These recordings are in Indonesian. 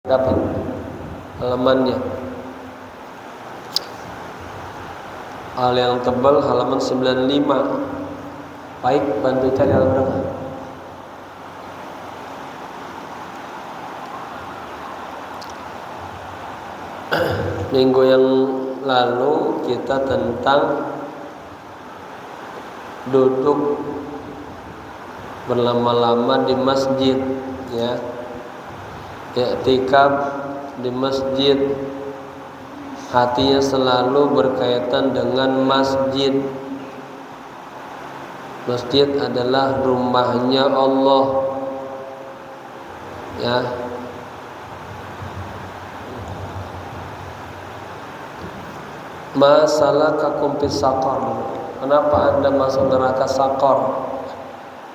dapat halamannya. Hal yang tebal halaman 95. Baik, bantu cari halaman berapa? Minggu yang lalu kita tentang duduk berlama-lama di masjid, ya. I'tikaf di masjid, hatinya selalu berkaitan dengan masjid. Masjid adalah rumahnya Allah, ya. Masalakakum fis saqar. Kenapa Anda masuk neraka Saqar?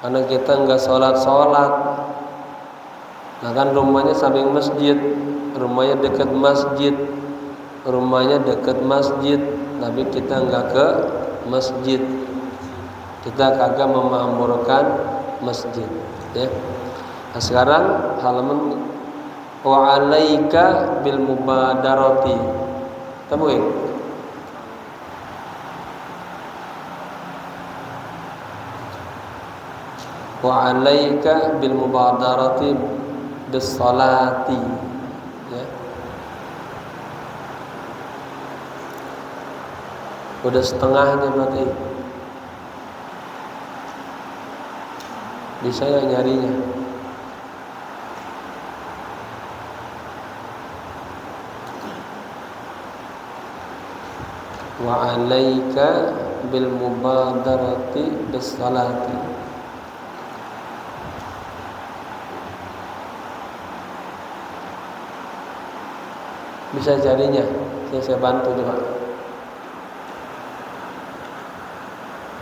Karena kita enggak sholat. Nah kan rumahnya samping masjid, rumahnya dekat masjid, tapi kita enggak ke masjid. Kita kagak memakmurkan masjid, ya. Nah, sekarang halaman wa 'alaika bil mubadarati. Temuin. Wa 'alaika bil mubadarati bis salati, ya. Udah setengahnya berarti. Bisa ya nyarinya? Wa 'alaika bil mubadarati bis salati. Bisa carinya? Saya bantu coba.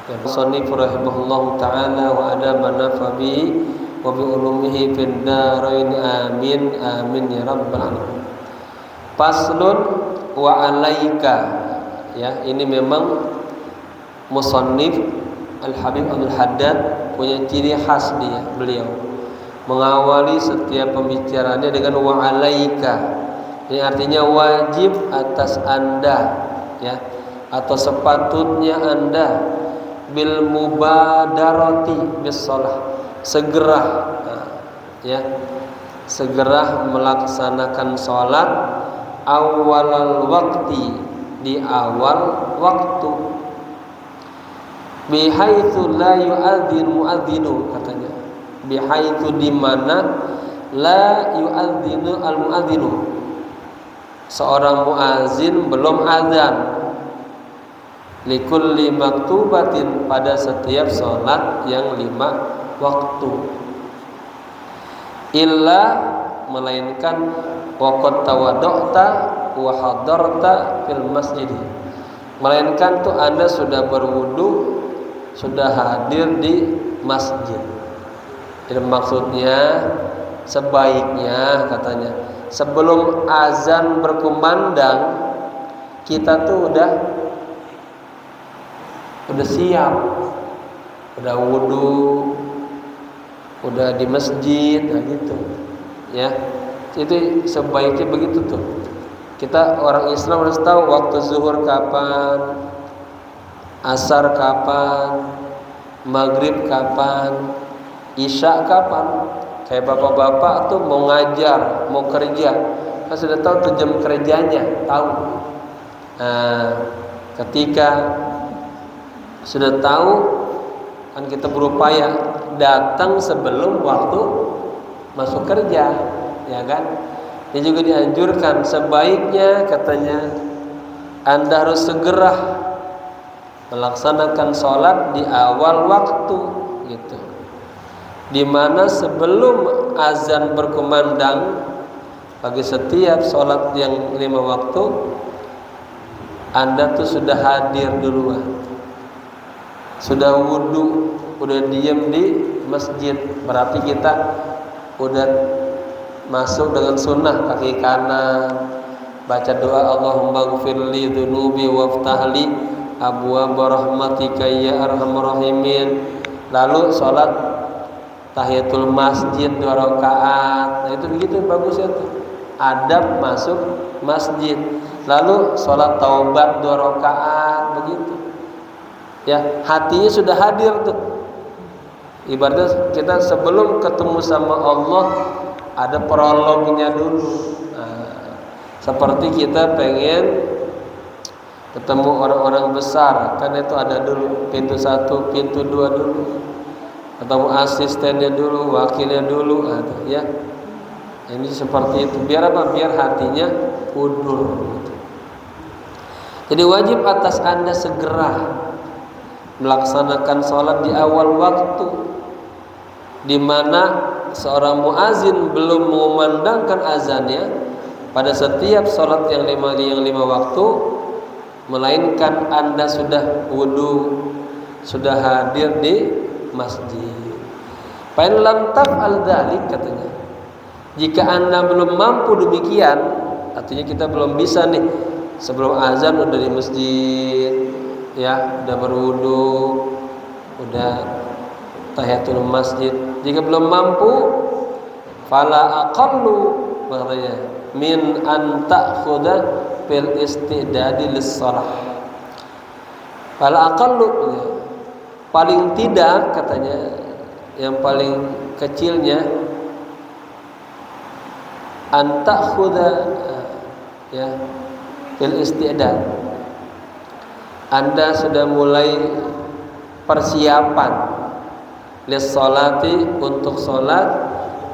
Ya, Musannif rahimahullahu ta'ala wa adama nafabi wa bi ulumihi fid darain amin amin ya rabbal alamin. Faslun wa 'alaika, ya, ini memang Musannif Al-Habib Abdul Haddad punya ciri khas beliau mengawali setiap pembicaraannya dengan wa 'alaika. Ini artinya wajib atas Anda, ya, atau sepatutnya Anda bil mubadarati bis shalah, segera, ya, segera melaksanakan sholat awalal waktu, di awal waktu, bihaitsu la yu'adzin mu'adzinu, katanya, bihaitsu di mana la yu'adzinu al mu'adzinu, seorang muazin belum azan, likulli maktubatin, pada setiap sholat yang 5 waktu, illa, melainkan waqad tawaddu'ta wa hadarta fil masjid, melainkan tuh Anda sudah berwudu, sudah hadir di masjid. Jadi maksudnya sebaiknya, katanya, sebelum azan berkumandang kita tuh udah siap, udah wudu, udah di masjid, nah gitu, ya. Itu sebaiknya begitu tuh. Kita orang Islam harus tahu waktu zuhur kapan, asar kapan, maghrib kapan, isya kapan. Kayak bapak-bapak tuh mau ngajar, mau kerja, kan sudah tahu tuh jam kerjanya, tahu. Nah, ketika sudah tahu, kan kita berupaya datang sebelum waktu masuk kerja, ya kan? Ini juga dianjurkan, sebaiknya, katanya, Anda harus segera melaksanakan sholat di awal waktu, gitu. Di mana sebelum azan berkumandang, bagi setiap sholat yang 5 waktu, Anda tuh sudah hadir duluan, sudah wudu, udah diem di masjid. Berarti kita udah masuk dengan sunnah, kaki kanan, baca doa Allahumma ghfirli dzunubi waftahli abwaaba rahmatika ya arhamar rahimin. Lalu sholat tahiyatul masjid 2 rakaat. Nah itu begitu bagusnya tuh. adab masuk masjid. Lalu sholat taubat 2 rakaat begitu. Ya, hatinya sudah hadir tuh. Ibaratnya kita sebelum ketemu sama Allah ada prolognya dulu. Seperti kita pengen ketemu orang-orang besar, kan itu ada dulu pintu 1, pintu 2 dulu. Ketemu asistennya dulu, wakilnya dulu, ya. Ini seperti itu. Biar apa? Biar hatinya udur. Gitu. Jadi wajib atas Anda segera melaksanakan sholat di awal waktu, di mana seorang muazin belum mengumandangkan azannya pada setiap sholat yang lima waktu, melainkan Anda sudah wudu, sudah hadir di masjid. Fa in lam taf'al dzalik, katanya, jika Anda belum mampu demikian, artinya kita belum bisa nih sebelum azan udah di masjid, ya, udah berwudu, udah tahiyatul masjid. Jika belum mampu, fala aqallu, katanya, min an ta'khudha fil istidadi lis-shalah. Fala aqallu, paling tidak, katanya, yang paling kecilnya, an ta'khudha, ya, fil istidad, Anda sudah mulai persiapan lis-sholati, untuk sholat,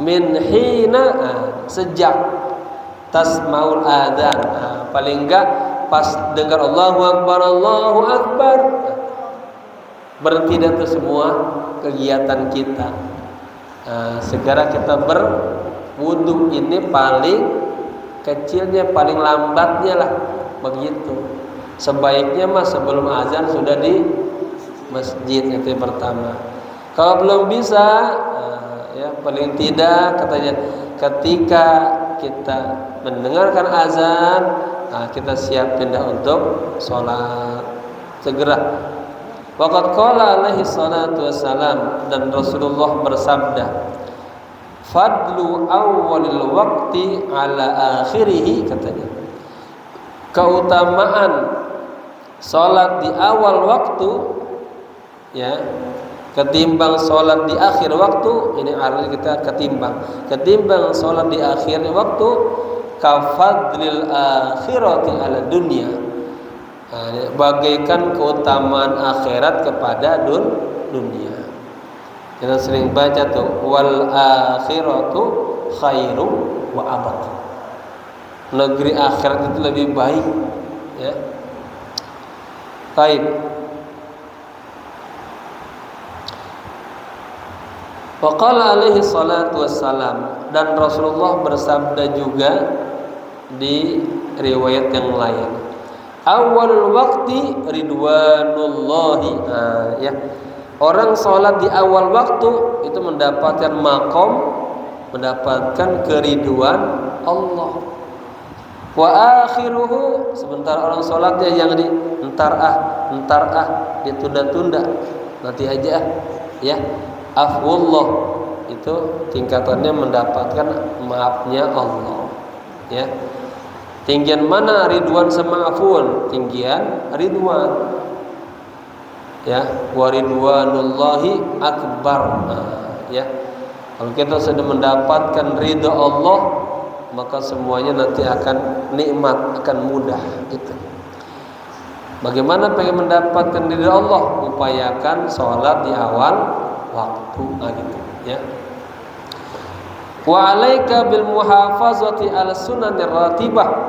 min hina, sejak tasmaul adzan, paling enggak pas dengar Allahu Akbar, berhenti dari semua kegiatan kita, segera kita berwudu. Ini paling kecilnya, paling lambatnya lah begitu. Sebaiknya mah sebelum azan sudah di masjid, itu yang pertama. Kalau belum bisa, ya, paling tidak, katanya, ketika kita mendengarkan azan, kita siap pindah untuk sholat segera. Waqad qala alaihi salatu wassalam, dan Rasulullah bersabda, fadlu awwalil waqti ala akhirih, katanya, keutamaan sholat di awal waktu, ya, ketimbang sholat di akhir waktu. Ini artinya kita ketimbang sholat di akhir waktu, kafadlil akhirati ala dunia, bagaikan keutamaan akhirat kepada dunia. Kita sering baca tuh, wal akhiratu khairu wa abad. Negeri akhirat itu lebih baik, ya. Baik. Wa qala alaihi salatu wassalam, dan Rasulullah bersabda juga di riwayat yang lain, awalul waqti ridwanullahi, ya, orang sholat di awal waktu itu mendapatkan makom, mendapatkan keriduan Allah. Wa akhiruhu, sebentar orang sholatnya yang entar ditunda-tunda, nanti aja, ya, afwullah, itu tingkatannya mendapatkan maafnya Allah, ya. Tinggian mana ridwan sama afun? Tinggian ridwan, ya. Wa ridwanullahi akbar, ya. Kalau kita sudah mendapatkan ridha Allah, maka semuanya nanti akan nikmat, akan mudah, gitu. Bagaimana pengen mendapatkan ridha Allah? Upayakan sholat di awal waktu, gitu, ya. Wa alaika bil muhafazati ala sunanir ratibah,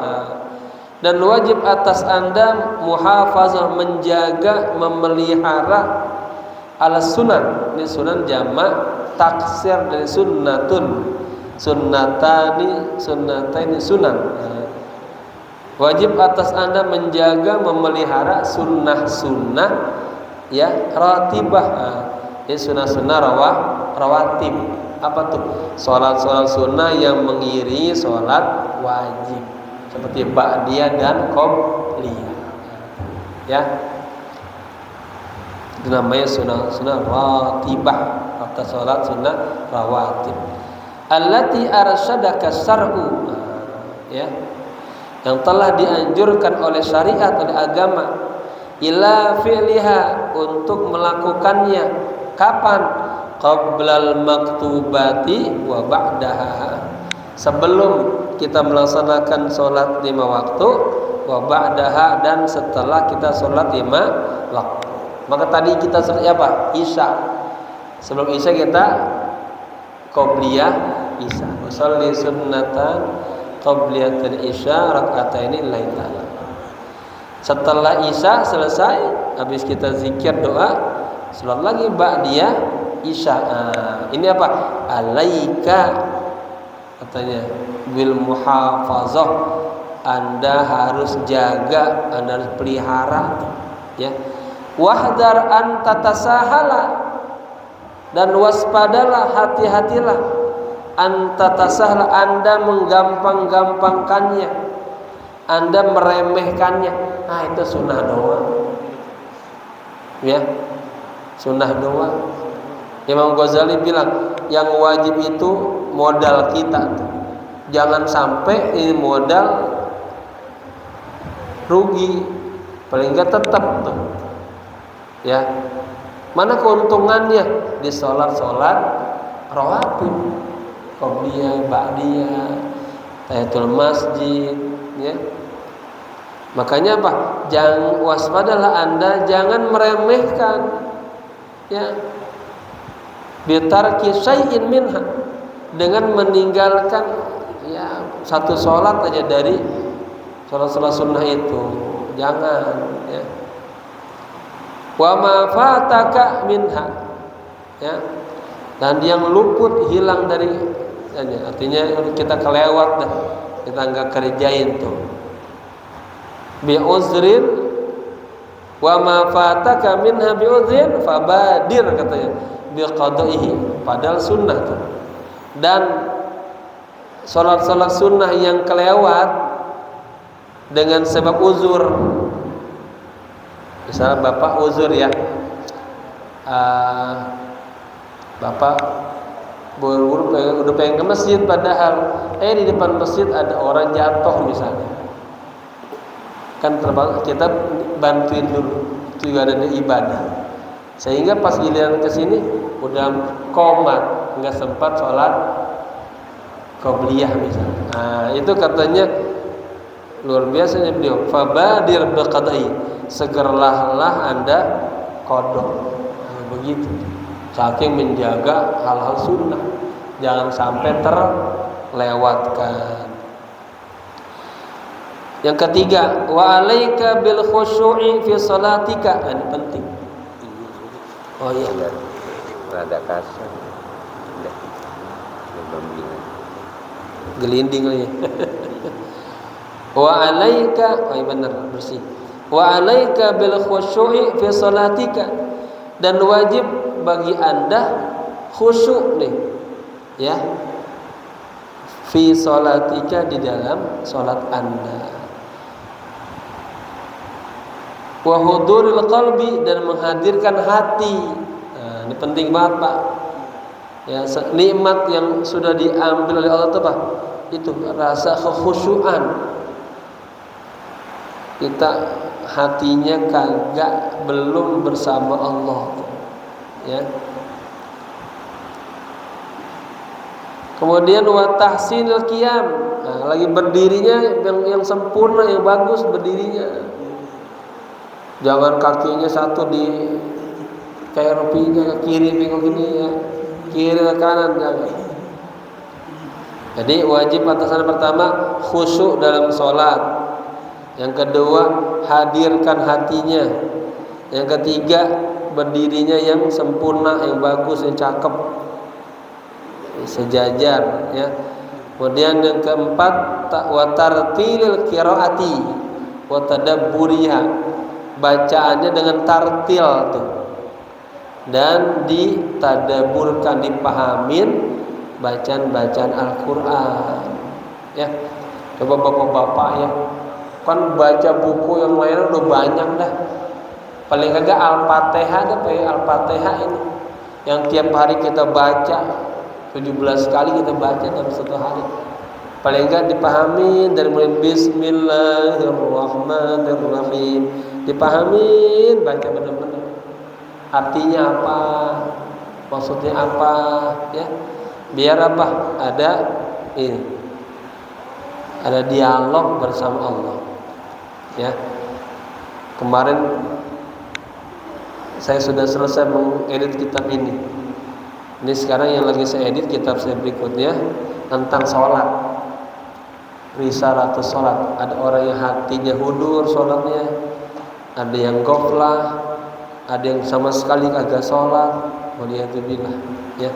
dan wajib atas Anda muhafazah, menjaga, memelihara, ala sunan. Ini sunan jamak taksir dari sunnatun, sunnataini sunan. Wajib atas Anda menjaga, memelihara sunnah-sunnah, ya, ratibah, ya, sunnah-sunnah rawatib. Apa tuh? Sholat-sholat sunnah yang mengiringi sholat wajib, seperti ba'diyah dan qobliyah, ya. Itu namanya sunnah ratibah, atau sholat sunnah rawatib. Allati arsyadaka syar'u, ya, yang telah dianjurkan oleh syariat, oleh agama, ila fi'liha, untuk melakukannya. Kapan? Qablal maktubati wa ba'daha, sebelum kita melaksanakan sholat 5 waktu, wa ba'daha, dan setelah kita sholat 5 waktu. Maka tadi kita sholat apa? Isya. Sebelum isya kita qobliyah isya. Usolli sunnatan qobliyatul isya raka'ataini lillahi ta'ala. Setelah isya selesai, habis kita zikir doa, sholat lagi ba'diyah isya. Ini apa? Alaika, katanya, bil muhafazah, Anda harus jaga, Anda harus pelihara, ya. Wahdar an tatasahala, dan waspadalah, hati-hatilah, an tatasahala, Anda menggampang-gampangkannya, Anda meremehkannya. Itu sunnah doa, ya, sunnah doa. Imam Ghazali bilang yang wajib itu modal kita, jangan sampai ini modal rugi, paling enggak tetap tuh, ya. Mana keuntungannya di sholat-sholat rawatib, qobliyah, ba'diyah, tahiyatul masjid, ya. Makanya apa? Jangan, waspadalah Anda, jangan meremehkan, ya. Bitarki syai'in minha, dengan meninggalkan, ya, satu sholat aja dari sholat-sholat sunnah itu, jangan, ya. Wa ma fataka minha, ya, dan yang luput, hilang dari, ya, artinya kita kelewat dah, kita enggak kerjain tuh. Bi uzrin, wa ma fataka minha bi uzrin fabadir, katanya, bi qada'ihi, padahal sunnah tuh. Dan sholat-sholat sunnah yang kelewat dengan sebab uzur, misalnya bapak uzur, ya, bapak buru-buru udah pengen ke masjid, padahal di depan masjid ada orang jatuh misalnya, kan kita bantuin dulu, itu juga ada ibadah, sehingga pas giliran kesini udah komat, nggak sempat sholat qobliyah misalnya. Itu katanya luar biasanya beliau, fabadir biqadai, segeralah Anda qada. Begitu, saking menjaga hal-hal sunnah, jangan sampai terlewatkan. Yang ketiga, wa alaika bil khusyu'i fi shalatika. Ini penting. Oh iya, rada kasar. Gelinding lagi. Wa alaika, benar, bersih. Wa alaika bil khusyu'i fi shalatika, dan wajib bagi Anda khusyuk nih, ya, fi shalatika, di dalam salat Anda. Wa huduril qalbi, dan menghadirkan hati. Ini penting banget, Pak. Ya, nikmat yang sudah diambil oleh Allah itu apa? Itu rasa kekhusyuan. Kita hatinya kagak, belum bersama Allah, ya. Kemudian wa tahsinul qiyam, lagi berdirinya yang sempurna, yang bagus berdirinya. Jangan kakinya satu di kayak rupiah, ke kiri bengok gini, ya, kiri ke kanan, jangan. Jadi wajib atasan pertama khusyuk dalam sholat, yang kedua hadirkan hatinya, yang ketiga berdirinya yang sempurna, yang bagus, yang cakep, sejajar, ya. Kemudian yang keempat wa tartilil qiraati wa tadabburiha, bacaannya dengan tartil tuh, dan ditadaburkan, dipahamin bacaan-bacaan Al-Qur'an, ya. Coba bapak-bapak, ya, kan baca buku yang lain udah banyak dah, paling kagak Al-Fatihah dah, Al-Fatihah ini yang tiap hari kita baca 17 kali kita baca dalam satu hari. Paling enggak dipahami dari mulai Bismillahirrahmanirrahim, dipahamin, baca benar-benar artinya apa, maksudnya apa, ya. Biar apa? Ada ini, ada dialog bersama Allah, ya. Kemarin saya sudah selesai mengedit kitab ini. Ini sekarang yang lagi saya edit kitab saya berikutnya tentang sholat, risalatus sholat. Ada orang yang hatinya hudur sholatnya, ada yang ghaflah, ada yang sama sekali kagak sholat, waliyadzubillah, ya.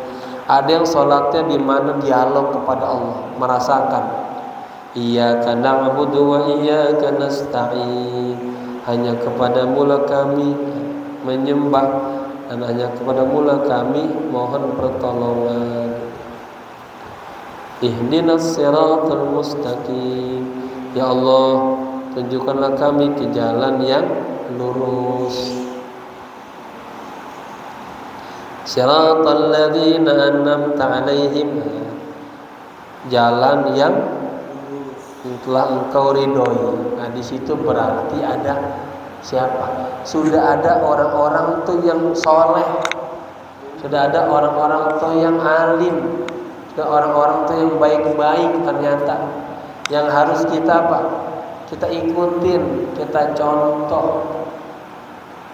Ada yang sholatnya di mana dialog kepada Allah, merasakan iyyaka na'budu wa iyyaka nasta'in, hanya kepadamu lah kami menyembah dan hanya kepadamu lah kami mohon pertolongan. Ihdinas siratal mustaqim, ya Allah tunjukkanlah kami ke jalan yang lurus. Siratal ladzina an'amta 'alaihim, jalan yang telah engkau ridhoi. Nah, di situ berarti ada siapa? Sudah ada orang-orang tuh yang soleh, sudah ada orang-orang tuh yang alim, sudah orang-orang tuh yang baik-baik ternyata, yang harus kita apa? Kita ikutin, kita contoh.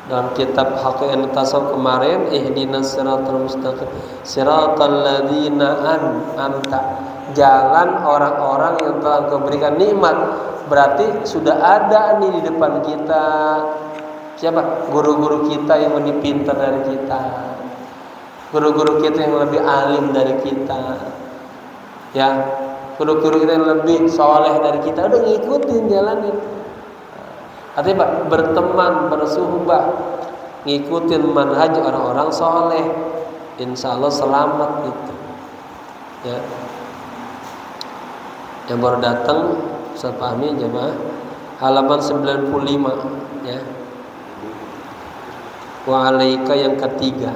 Dalam kitab Haqiqatul Tasawuf kemarin, ihdinas siratal mustaqim siratal ladzina an'amta, jalan orang-orang yang telah Engkau berikan nikmat. Berarti sudah ada nih di depan kita. Siapa? Guru-guru kita yang lebih pintar dari kita, guru-guru kita yang lebih alim dari kita, ya, guru-guru kita yang lebih soleh dari kita. Udah ngikutin jalanin. Artinya berteman, bersuhbah, ngikutin manhaj orang-orang soleh, insya Allah selamat gitu, ya. Yang baru datang, saya pahami jemaah, halaman 95, ya. Wa alaika yang ketiga,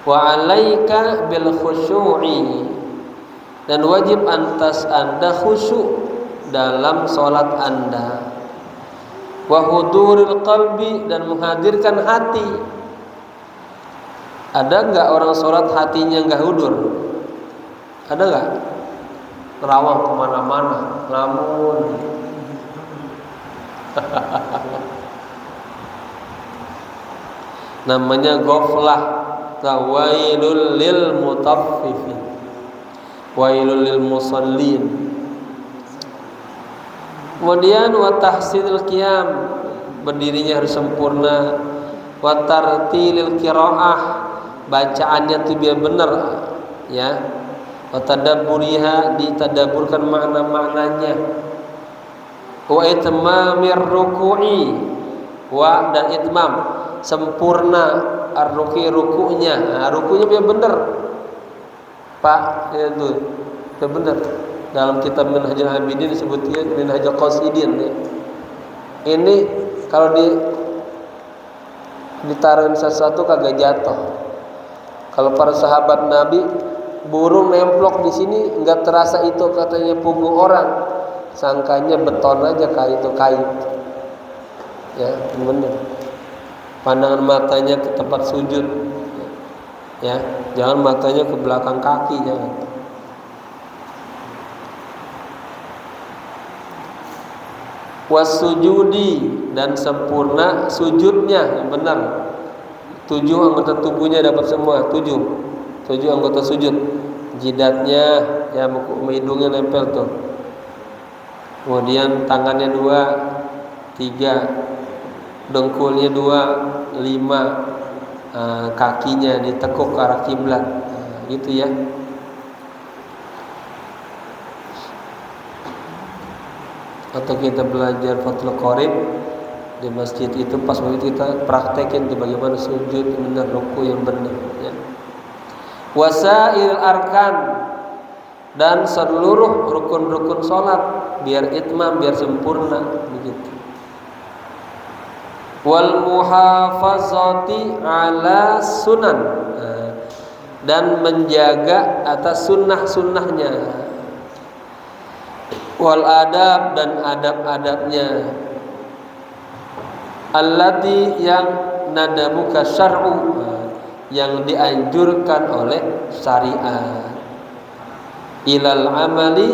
wa alaika bil khusyu'i, dan wajib atas anda khusyuk dalam sholat anda. Wa huduril qalbi, dan menghadirkan hati. Ada enggak orang sholat hatinya enggak hudur? Ada enggak? Terawang kemana-mana, ngelamun. Namanya ghaflah. Wailul lil mutaffifin, wailul lil musallin. Kemudian wa tahsinul qiyam, berdirinya harus sempurna. Wa tartilil qiraah, bacaannya itu biar benar, ya. Wa tadabburiha, ditadaburkan makna-maknanya. Wa itmamir ruku'i, wa dan itmam, sempurna ar-ruku'i, ruku'nya. Nah, ruku'nya biar benar, Pak, itu biar benar. Dalam kitab Minhajul Abidin disebutnya Minhajul Qasidin, ya. Ini kalau ditaruhin sesuatu kagak jatuh. Kalau para sahabat Nabi, burung nemplok di sini nggak terasa itu katanya punggung orang, sangkanya beton aja kayak itu kait, ya benar. Pandangan matanya ke tempat sujud, ya, jangan matanya ke belakang kaki, jangan. Wasujudi, dan sempurna sujudnya yang benar. 7 anggota tubuhnya dapat semua, 7 anggota sujud. Jidatnya, ya, hidungnya nempel tuh. Kemudian tangannya 2, 3, dengkulnya 2, 5, kakinya ditekuk ke arah kiblat, gitu ya. Atau kita belajar Fathul Qorib di masjid itu, pas begitu kita praktekin tuh bagaimana sujud benar, ruku yang benar, ya. Wasail arkan, dan seluruh rukun-rukun sholat biar itmam, biar sempurna, begitu. Wal muhafazati ala sunan, dan menjaga atas sunnah-sunnahnya. wal adab dan adab-adabnya, allati yang nadamuka syar'u, yang dianjurkan oleh syariat, ilal amali,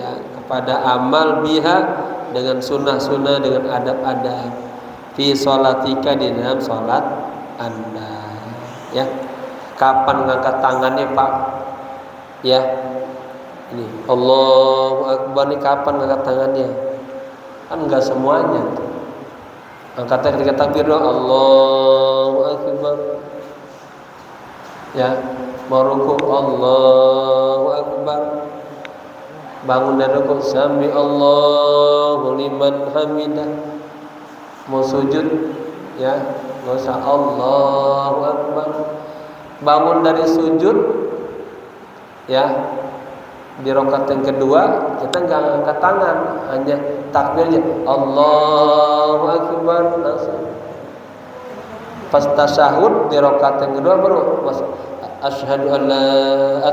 ya, kepada amal biha, dengan sunnah-sunnah, dengan adab-adab, fi sholatika, di dalam sholat Anda, ya. Kapan ngangkat tangannya, Pak? Ya, ini Allahu Akbar, ini kapan ngangkat tangannya? Kan enggak semuanya. Angkatnya ketika takbir doang, Allahu Akbar. Ya, mau rukuk Allahu Akbar. Bangun dari rukuk, sami Allahu liman hamidah. Mau sujud, ya, enggak usah Allahu Akbar. Bangun dari sujud, ya, di rakaat yang kedua kita nggak angkat tangan, hanya takbir aja, Allahu Akbar, langsung. Pas tasyahud di rakaat yang kedua baru asyhadu an la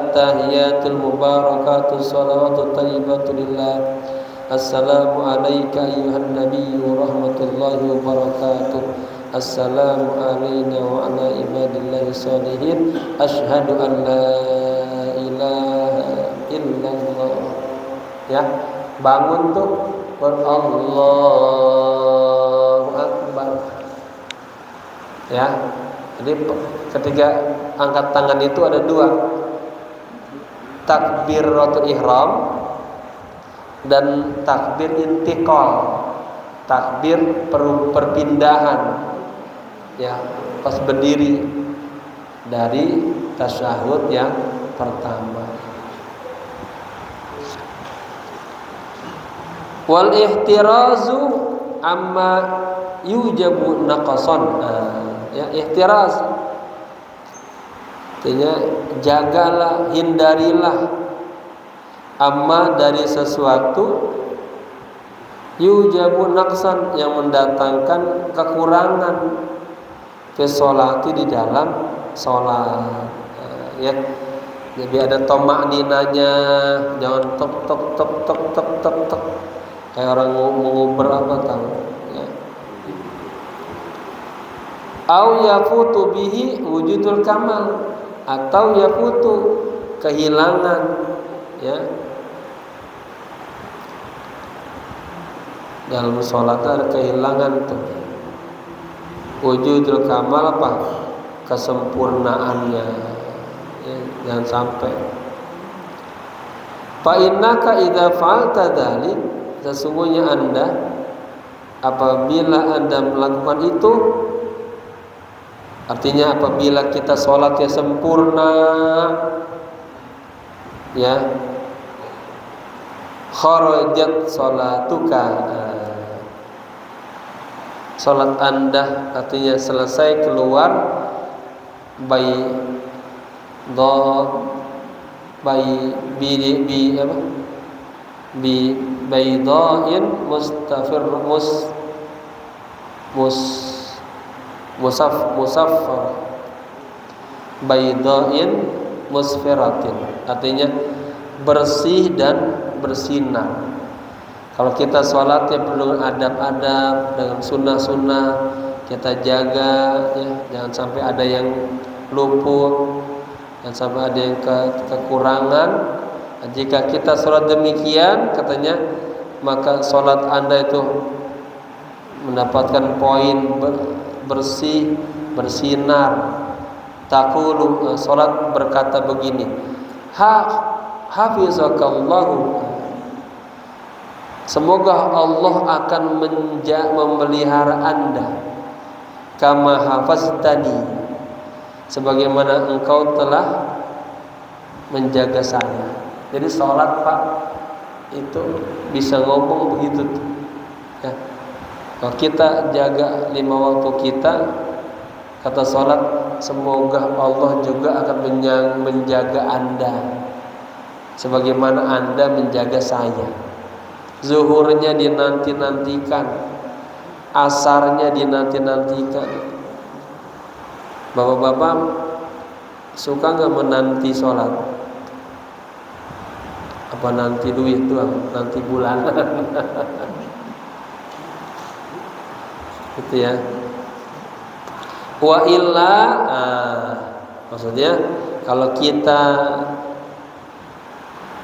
at-tahiyatul mubarakatuh shalawatu thayyibatu lillah, assalamu alayka ayyuhan nabiyyu rahmatullahi wabarakatuh, assalamu alayna wa ala ibadillahi sholihin, asyhadu an la ilaha illallah. Ya, bangun tuh Allahu Akbar. Ya, jadi ketika angkat tangan itu ada dua, takbiratul ihram dan takbir intiqal, takbir perpindahan. Ya, pas berdiri dari tasyahud yang pertama. Wal ihtirazu amma yujabu naqasan. Ya, ihtiraz artinya jagalah, hindarilah, amma dari sesuatu, yujabu naqsan yang mendatangkan kekurangan, fi sholati di dalam sholat, ya. Jadi ada tomakninanya, jangan tok tok tok tok tok tok tok kayak orang menguber apa tahu, ya. Au yafutu bihi wujudul kamal, atau yafutu kehilangan, ya. Dalam sholat ada kehilangan tuh wujudul kamal, apa? Kesempurnaannya, ya, jangan sampai. Fa innaka idza fa'alta dzalik, sesungguhnya Anda apabila Anda melakukan itu, artinya apabila kita sholatnya sempurna, ya, kharajat sholatuka, sholat Anda artinya selesai, keluar bi baydain mustaffar musaffar baydain musfiratin, artinya bersih dan bersinar. Kalau kita sholatnya perlu adab-adab dengan sunnah-sunnah, kita jaga, ya, jangan sampai ada yang luput, jangan sampai ada yang kekurangan. Jika kita sholat demikian, katanya, maka sholat Anda itu mendapatkan poin bersih, bersinar. Taqulu, sholat berkata begini, hafizakallahu, semoga Allah akan memelihara Anda, kama hafaztani, sebagaimana engkau telah menjaga saya. Jadi sholat, Pak, itu bisa ngomong begitu tuh, ya. Kalau kita jaga 5 waktu kita, kata sholat, semoga Allah juga akan menjaga Anda sebagaimana Anda menjaga saya. Zuhurnya dinanti-nantikan, asarnya dinanti-nantikan. Bapak-bapak suka nggak menanti sholat? Apa nanti duit doang, nanti bulanan. Gitu ya. Wa illa, maksudnya kalau kita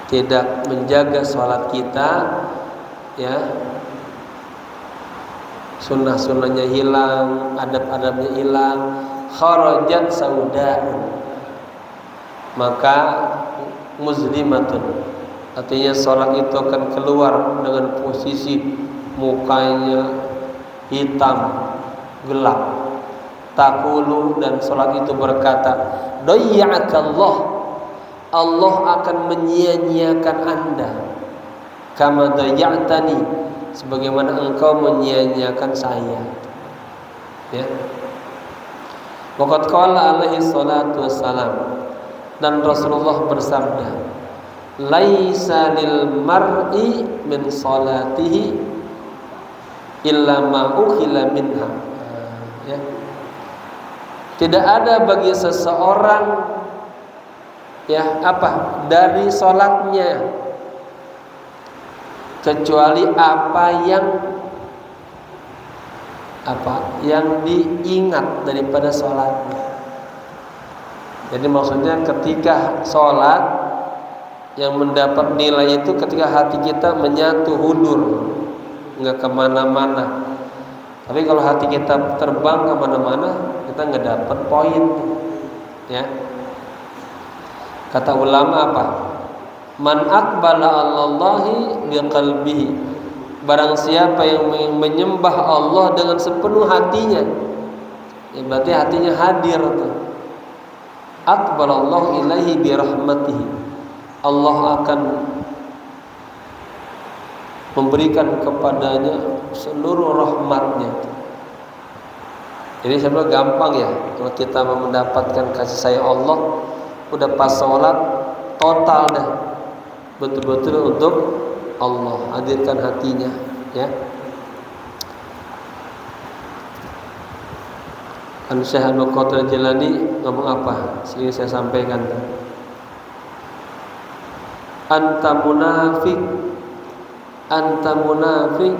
tidak menjaga sholat kita, ya, sunnah-sunnahnya hilang, adab-adabnya hilang, kharajat sauda'un, maka muzlimatun, artinya sholat itu akan keluar dengan posisi mukanya hitam gelap. Taqulu, dan sholat itu berkata, dayya'akallah, Allah akan menyia-nyiakan Anda, kama dayya'tani, sebagaimana engkau menyia-nyiakan saya. Ya. Waqad qala alaihi salatu wassalam, dan Rasulullah bersabda, laisa lil mar'i min salatihi illa ma ukhila minha. Ya. Tidak ada bagi seseorang, ya, apa, dari sholatnya kecuali apa yang diingat daripada sholatnya. Jadi maksudnya ketika sholat, yang mendapat nilai itu ketika hati kita menyatu hudur, nggak kemana-mana. Tapi kalau hati kita terbang kemana-mana, kita nggak dapat poin, ya. Kata ulama apa? Man aqbala 'alallahi biqalbihi, barang siapa yang menyembah Allah dengan sepenuh hatinya, ya berarti hatinya hadir tuh. Aqbalallahu ilaihi birahmatihi, Allah akan memberikan kepadanya seluruh rahmatnya. Jadi sebenarnya gampang ya, kalau kita mau mendapatkan kasih sayang Allah, udah pas sholat total dah, betul-betul untuk Allah, hadirkan hatinya, ya. Kan Syekh Abdul Qadir Jilani ngomong apa? Sini saya sampaikan. Anta munafik, anta munafik,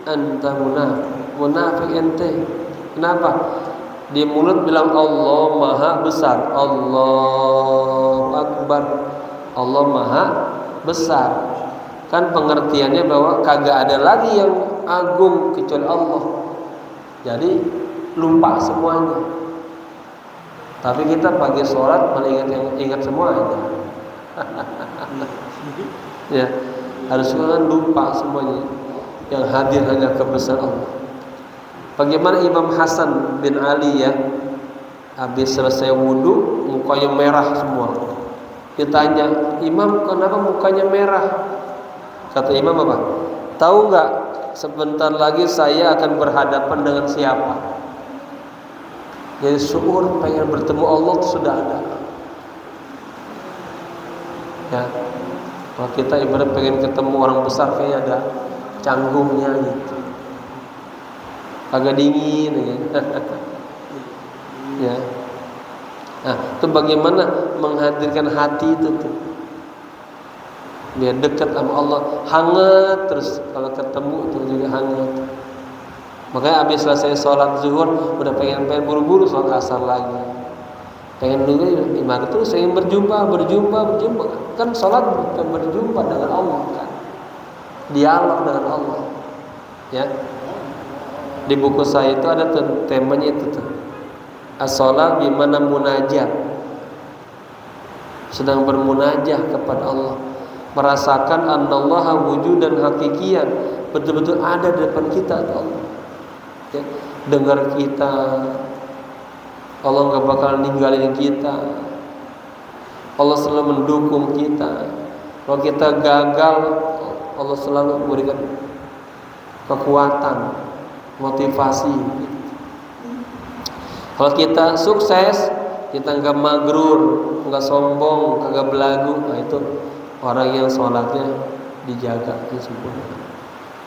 anta munafik. Munafik ente. Kenapa? Di mulut bilang Allah Maha Besar, Allahu Akbar, Allah Maha Besar. Kan pengertiannya bahwa kagak ada lagi yang agung kecuali Allah. Jadi lupa semuanya. Tapi kita pagi sholat malah ingat semuanya. Ya, harus kan lupa semuanya. Yang hadir hanya kebesaran Allah. Bagaimana Imam Hasan bin Ali, ya, habis selesai wudu mukanya merah semua. Ditanya, Imam kenapa mukanya merah? Kata Imam apa? Tahu nggak? Sebentar lagi saya akan berhadapan dengan siapa? Jadi syukur pengen bertemu Allah itu sudah ada. Ya, kalau kita ibarat pengen ketemu orang besar kayaknya ada canggungnya gitu. Agak dingin ya. Ya. Nah, itu bagaimana menghadirkan hati itu tuh. Biar dekat sama Allah, hangat terus kalau ketemu itu juga hangat. Makanya habis selesai sholat zuhur udah pengen buru-buru sholat asar lagi. Pengen dulu ibadah terus, pengen berjumpa. Kan sholat bukan berjumpa dengan Allah kan. Dialog dengan Allah. Ya. Di buku saya itu ada temanya itu tuh. As-shalah bimana munajat. Sedang bermunajah kepada Allah, merasakan annallaha wujudan hakikian, betul-betul ada di depan kita Allah. Ya, dengar kita, Allah nggak bakal ninggalin kita, Allah selalu mendukung kita. Kalau kita gagal, Allah selalu memberikan kekuatan, motivasi. Kalau kita sukses, kita nggak magrur, nggak sombong, kagak belagu, nah itu orang yang sholatnya dijaga sempurna,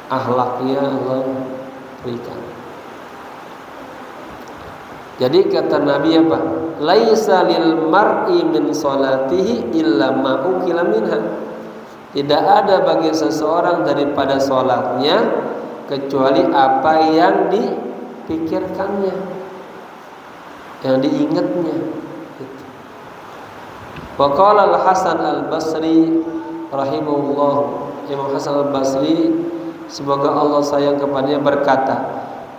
akhlaknya Allah berikan. Jadi kata Nabi apa? Laisa lil mar'i min salatihi illa ma ukila minha. tidak ada bagi seseorang daripada sholatnya kecuali apa yang dipikirkannya, yang diingatnya. Wa qala Al-Hasan Al-Basri rahimahullah, Imam Hasan Al-Basri semoga Allah sayang kepadanya berkata,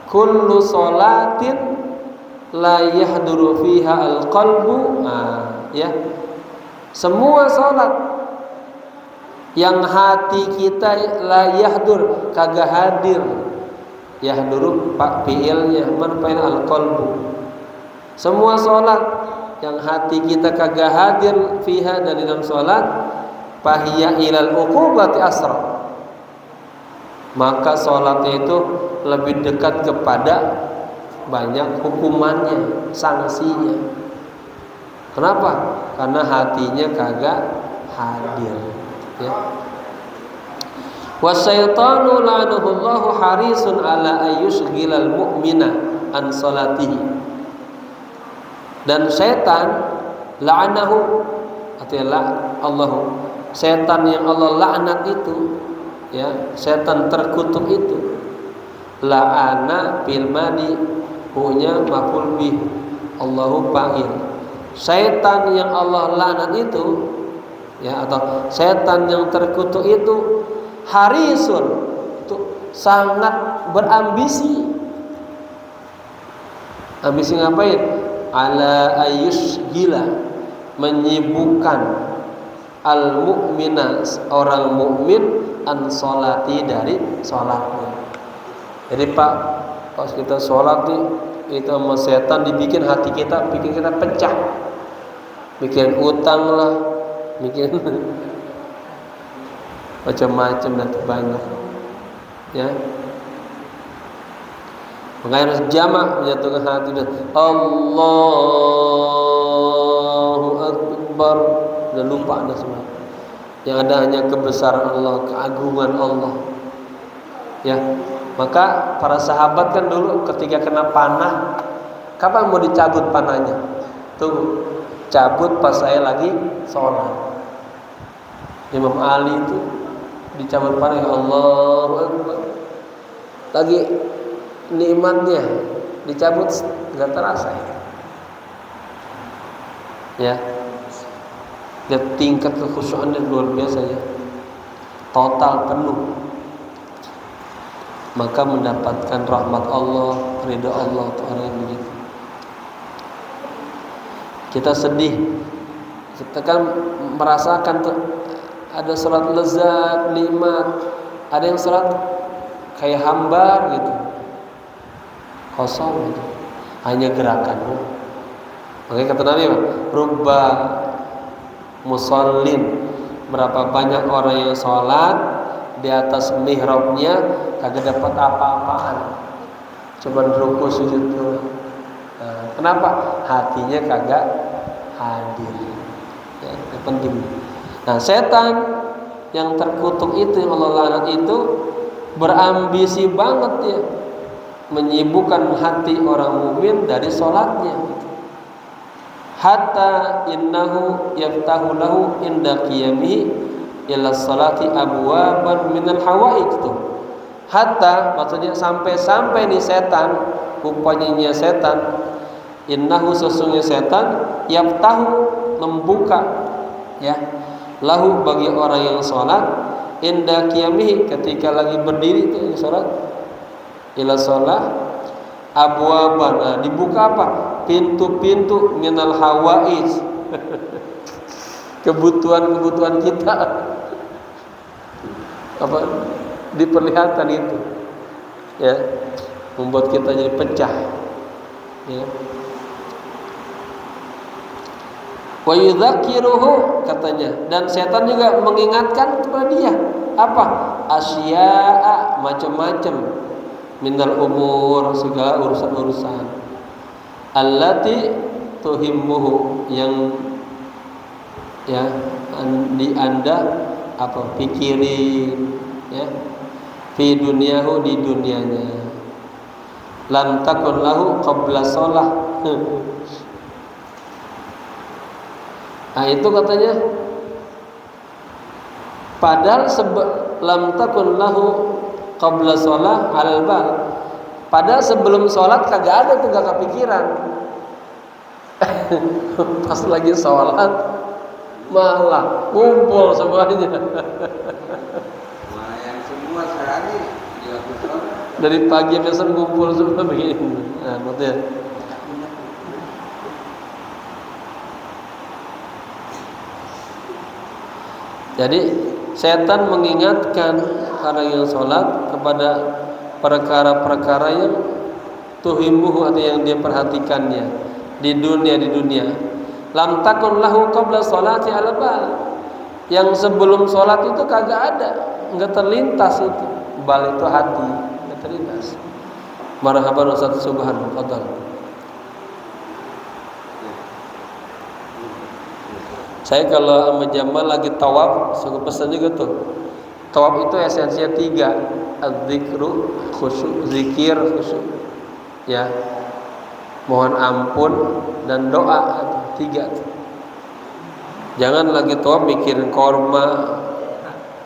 kullu sholatin la yahduru fiha al-qalbu, ya, semua salat yang hati kita la yahdur, kagak hadir. Yahduru pak fiilnya, man fa'il al-qalbu. Semua salat yang hati kita kagak hadir fiha, dari dalam salat, fahiya ilal uqubati asra, maka salatnya itu lebih dekat kepada banyak hukumannya, sanksinya. Kenapa? Karena hatinya kagak hadir, ya. Wasyaitanu la'anahullahu harisun ala ayyushghilal mu'mina an salatihi. Dan setan la'anahu, artinya Allahu, setan yang Allah laknat itu, ya, setan terkutuk itu, la'ana bil madi, punya maf'ul bih, Allahu fa'il. Setan yang Allah laknat itu, ya, atau setan yang terkutuk itu harisun, itu sangat berambisi. Ambisi ngapain? Ala ayus gila, menyibukkan al mukmina, orang mukmin, an solati, dari solatnya. Jadi Pak, pas kita sholat nih, kita sama setan dibikin hati kita, bikin kita pecah, bikin utang lah, bikin macam-macam dan banyak, ya. Makanya harus jamak, menyatukan hati dan Allahu Akbar, udah lupa dah semua. Yang ada hanya kebesaran Allah, keagungan Allah, ya. Maka para sahabat kan dulu ketika kena panah, kapan mau dicabut panahnya? Tunggu, cabut pas saya lagi sholat. Imam Ali itu dicabut panah, ya Allahu Akbar, lagi nikmatnya dicabut, nggak terasa, ya. Lihat tingkat kekhusyuannya luar biasa, ya, total penuh, maka mendapatkan rahmat Allah, ridha Allah untuk orang yang begitu. Kita sedih, kita kan merasakan tuh, ada salat lezat, nikmat, ada yang salat kayak hambar gitu, kosong gitu, hanya gerakan. Makanya kata Nabi, rubba musallin, berapa banyak orang yang sholat di atas mihrabnya kagak dapat apa-apaan, cuma ruku sujud doang. Kenapa? Hatinya kagak hadir, ya, itu penting. Nah, setan yang terkutuk itu, yang Allah laknat itu, berambisi banget, ya, menyibukkan hati orang mukmin dari sholatnya. Hatta innahu yaftahu lahu inda qiyamihi ila sholati abwaban minal hawaik tuh. Hatta maksudnya sampai nih setan, rupanya setan, innahu sesungguhnya setan, yaftahu membuka, ya, lahu bagi orang yang sholat, inda qiyamihi ketika lagi berdiri itu yang sholat, ila sholat abwaban, dibuka apa? Pintu-pintu minal hawaiz, kebutuhan-kebutuhan kita, apa, diperlihatkan itu, ya, membuat kita jadi pecah, ya. Wa yudzakiruhu, katanya, dan setan juga mengingatkan kepada dia apa? Asya'a, macam-macam, minal umur, segala urusan-urusan, allati tuhimmuhu, yang, ya, di Anda apa pikirin, ya, fi dunyahu, di dunianya, lam takun lahu qabla shalah. Nah, itu katanya Padahal lam takun lahu qabla shalah alal bal. Padahal sebelum sholat kagak ada tuh, gak kepikiran. Pas lagi sholat malah ngumpul semuanya. Malah yang semua sehari dilakukan Dari pagi besok ngumpul semua begini. Nah, maksudnya. Jadi setan mengingatkan orang yang sholat kepada perkara-perkara yang tuhimbuhu, atau yang dia perhatikannya di dunia. Lam takun lahu qabla sholati ala bal. Yang sebelum sholat itu kagak ada, enggak terlintas itu. Bal itu hati, enggak terlintas. Marhaban Ustaz Subhan, fadhal. Saya kalau sama Jamal lagi tawaf, suka pesan juga tuh. Tawaf itu esensinya 3, az-zikru, khusyuk, zikir, khusyuk. Ya. Mohon ampun dan doa, 3 tuh. Jangan lagi tawaf mikirin korma,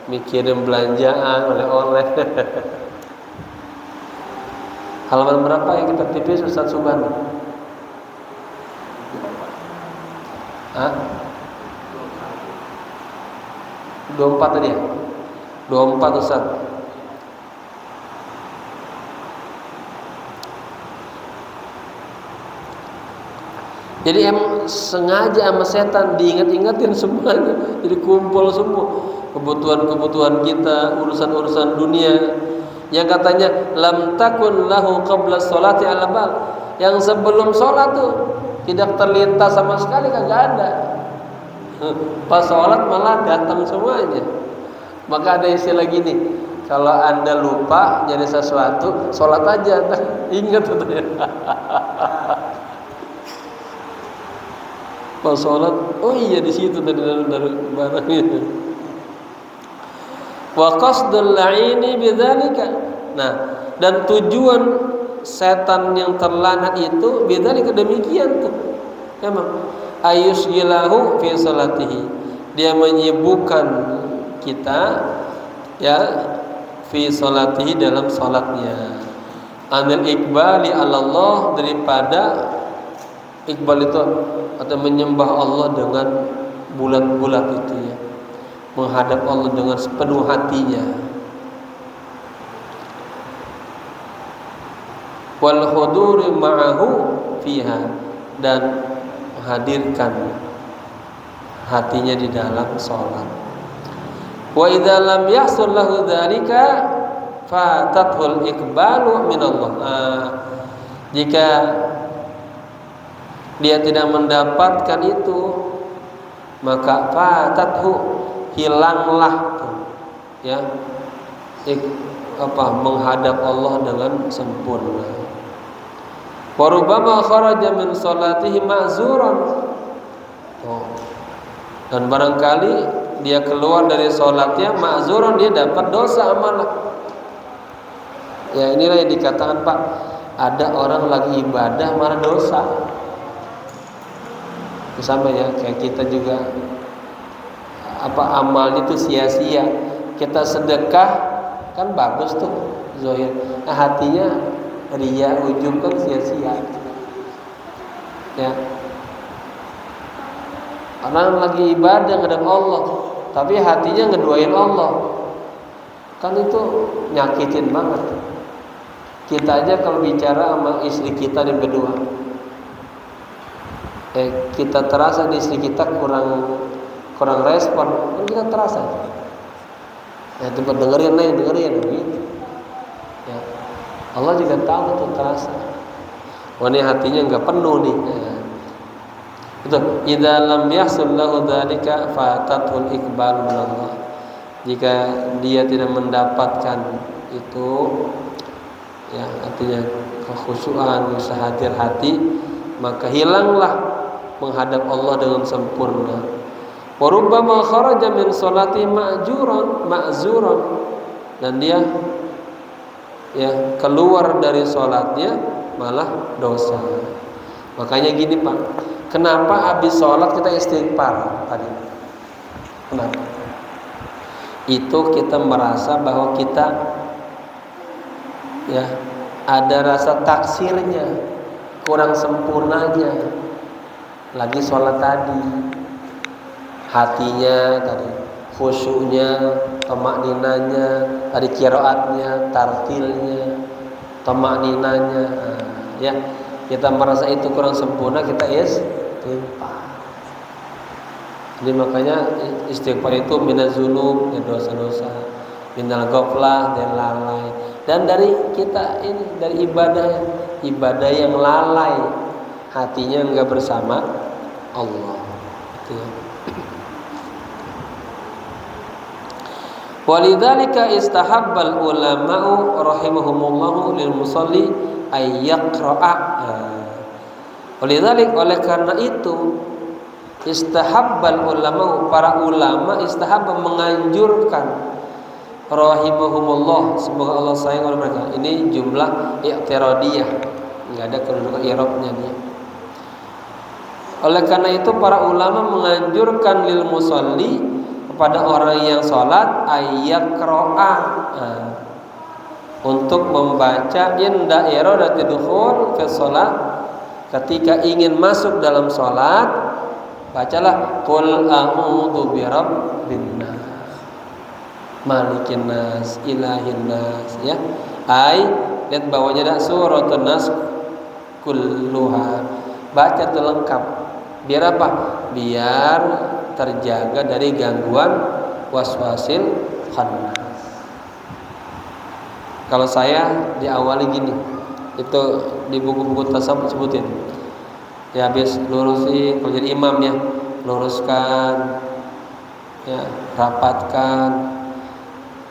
mikirin belanjaan, oleh-oleh. Halaman berapa yang kita tipis Ustaz Subhan? Hah? 24 tadi ya? 24 Ustaz. Jadi emang sengaja sama setan diingat-ingatin semuanya. Jadi kumpul semua kebutuhan-kebutuhan kita, urusan-urusan dunia. Yang katanya lam takun lahu qabla sholati ala bal. Yang sebelum sholat tuh tidak terlintas sama sekali, kagak ada. Pas sholat malah datang semuanya. Maka ada istilah gini, kalau Anda lupa jadi sesuatu, sholat aja, ingat tuh. Pas sholat, oh iya di situ dari barangnya. Wa qasdul la'ini bidzalika. Nah, dan tujuan setan yang terlanat itu bidzalika, demikian tuh. Memang ayusgilahu fi salatihi. Dia menyibukkan kita ya fi salatihi, dalam salatnya. Anil iqbali ala Allah, daripada iqbal itu atau menyembah Allah dengan bulat-bulat itu ya, menghadap Allah dengan sepenuh hatinya. Wal huduri ma'ahu fiha, dan menghadirkan hatinya di dalam sholat. Wa idza lam yahsul lahu dzalika fatathul iqbalu min Allah. Jika dia tidak mendapatkan itu, maka fatathu, hilanglah ya menghadap Allah dengan sempurna. Wa rubbama kharaja min salatihi ma'zuran. Dan barangkali dia keluar dari sholatnya ma'zuran, dia dapat dosa amalan. Ya inilah yang dikatakan Pak, ada orang lagi ibadah malah dosa. Sama ya, kayak kita juga amalnya itu sia-sia. Kita sedekah kan bagus tuh zahir, nah hatinya riya, ujub, kan sia-sia ya. Orang lagi ibadah ngadep Allah tapi hatinya ngeduain Allah, kan itu nyakitin banget. Kita aja kalau bicara sama istri kita dan berdua, kita terasa di istri kita kurang respon, kan kita terasa. Ya coba dengerin gitu. Ya. Allah juga tahu tuh terasa. Wah ini hatinya nggak penuh nih. Ya. Itu idza lam yahsul lahu dzalika fatatul iqbal min Allah. Jika dia tidak mendapatkan itu, ya artinya kekhusyuan, sehadir hati, maka hilanglah menghadap Allah dengan sempurna. Wa rubbama kharaja min sholati ma'zuran, dan dia ya keluar dari sholatnya malah dosa. Makanya gini Pak, kenapa habis sholat kita istighfar tadi? Kenapa? itu kita merasa bahwa kita ya ada rasa taksirnya, kurang sempurnanya. Lagi sholat tadi, hatinya tadi, khusyuknya, tamakninanya, tadi qiraatnya, tartilnya, tamakninanya, ya kita merasa itu kurang sempurna, kita istighfar. Jadi makanya istighfar itu minaz dzunub, dari dosa-dosa, minal ghaflah, dari lalai, dan dari kita ini dari ibadah yang lalai, hatinya enggak bersama Allah. Itu ya. Walidzalika istahabbal ulama'u rahimahumullahu lil musalli ay yaqra'a. Walidzalik, oleh karena itu istahabbal ulama'u, para ulama istahabba menganjurkan, rahimahumullah, semoga Allah sayang oleh mereka. Ini jumlah i'tiradiyah, enggak ada kedudukan i'rabnya dia. Oleh karena itu para ulama menganjurkan lil musalli, kepada orang yang sholat, ayyaqra'a, untuk membaca inda iradati dukhul fi sholat, ketika ingin masuk dalam sholat, bacalah qul a'udzu birabbin nas malikin nas ilahin nas, ya. Lihat bawahnya ada suratun nas kulluha, baca itu lengkap. Biar apa? Biar terjaga dari gangguan waswasil khannas. Kalau saya diawali gini, itu di buku-buku tasawuf sebutin. Ya habis lurusin, kalau jadi imam ya, luruskan, ya rapatkan,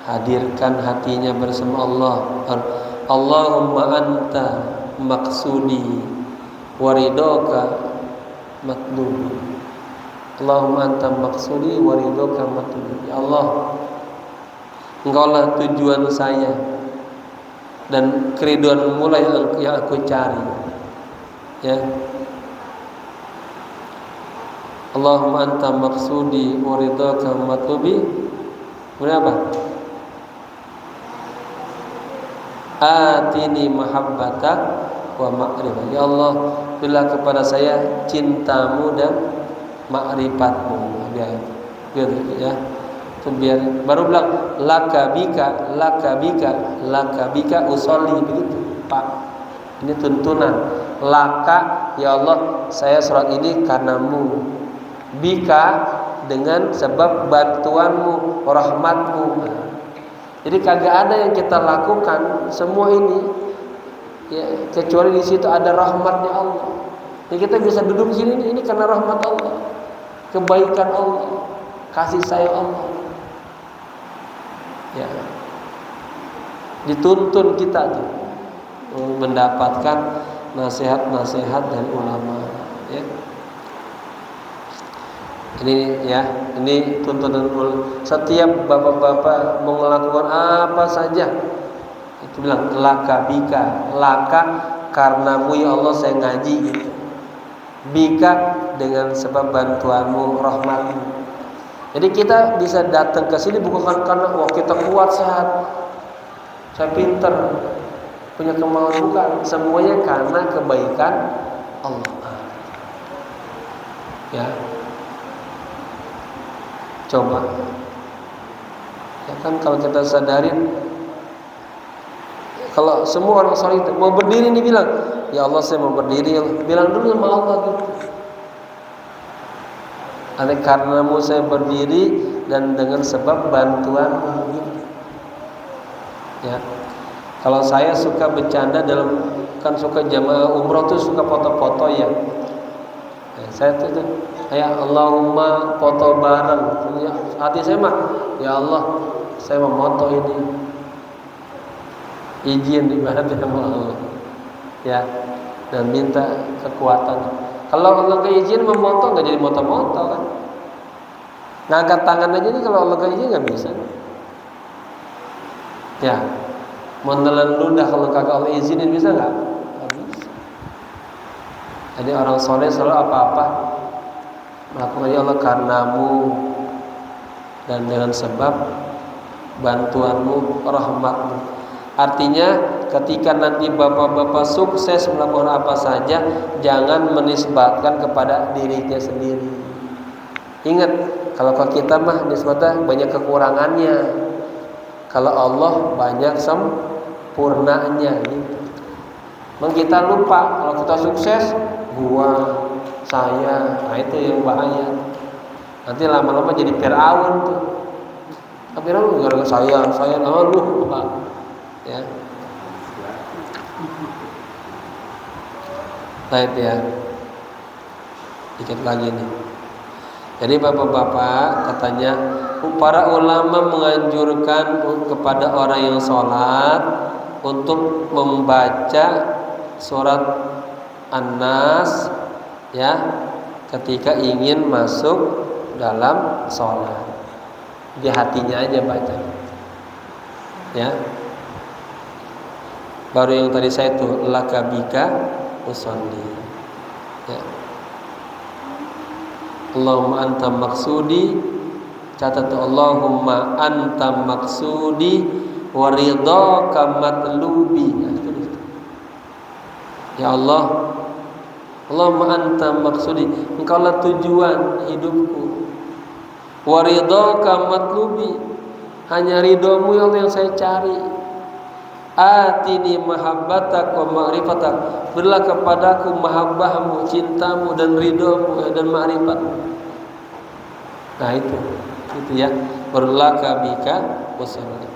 hadirkan hatinya bersama Allah. Allahumma anta maqsudi waridaka matlubi. Allahumma anta maqsudi waridaka matlubi. Ya Allah, Engkaulah tujuan saya dan keriduanmu lah yang aku cari, ya. Allahumma anta maqsudi waridaka matlubi. Berapa? Atini mahabbatak wa ma'rifah. Ya Allah, berilah kepada saya cintamu dan ma'rifatmu. Ya, ya. Itu biar baru bilang lakabika usolli, begitu Pak. Ini tuntunan. Laka, ya Allah, saya sholat ini karenamu. Bika, dengan sebab bantuanmu, rahmatmu. Jadi kagak ada yang kita lakukan semua ini, ya, kecuali di situ ada rahmatnya Allah. Jadi kita bisa duduk di sini ini karena rahmat Allah, kebaikan Allah, kasih sayang Allah. Ya, dituntun kita tuh mendapatkan nasihat-nasihat dari ulama. Ya. Ini ya, ini tuntunan setiap bapak-bapak mau melakukan apa saja. Itu bilang laka bika, laka karenamu ya Allah saya ngaji gitu. Bika dengan sebab bantuanmu, rahmatmu. Jadi kita bisa datang ke sini bukan karena wah kita kuat, sehat, saya pinter, punya kemauan, bukan. Semuanya karena kebaikan Allah. Ya. Coba, ya kan kalau kita sadarin, kalau semua orang soleh mau berdiri nih bilang, ya Allah saya mau berdiri, bilang dulu sama Allah gitu. Oleh karenamu saya berdiri dan dengan sebab bantuanmu gitu. Ya, kalau saya suka bercanda dalam, kan suka jamaah umroh tuh suka foto-foto ya. Saya tuh ya Allahumma foto bareng. Ya, hati saya mah, ya Allah, saya mau foto ini. Izin ibarat sama Allah. Ya, dan minta kekuatan. Kalau Allah nggak izin memoto, nggak jadi moto-moto kan. Ngangkat tangan aja nih, kalau Allah nggak izin nggak bisa. Ya, mau nelen ludah kalau kagak Allah izinin bisa nggak? Nggak bisa. Jadi orang soleh selalu apa-apa melakukan ya Allah karenamu dan dengan sebab bantuanmu, rahmatmu. Artinya ketika nanti bapak-bapak sukses melakukan apa saja, jangan menisbatkan kepada dirinya sendiri. Ingat, kalau ke kita mah nisbatnya banyak kekurangannya. Kalau Allah banyak sempurnanya gitu. Memang kita lupa kalau kita sukses, gua, saya, nah itu yang bahaya. Nanti lama-lama jadi Firaun tuh. Firaun gara-gara saya lu, ya. Nah itu ya. Dikit lagi nih. Jadi bapak-bapak katanya para ulama menganjurkan kepada orang yang sholat untuk membaca surat An-Nas ya ketika ingin masuk dalam sholat. Di hatinya aja baca. Ya. Baru yang tadi saya tuh lakabika usolli. Ya. Allahumma anta maksudi, catat Allahumma anta maksudi wa ridhaka matlubi. Ya Allah, Allahumma anta maksudi, engkaulah tujuan hidupku. Wa ridhaka matlubi, hanya ridhomu ya Allah yang saya cari. Atini mahabbatak wa ma'rifatak, berilah kepadaku mahabbahmu, cintamu dan ridhomu dan ma'rifatmu. Nah itu ya, berlaka bika wasallam.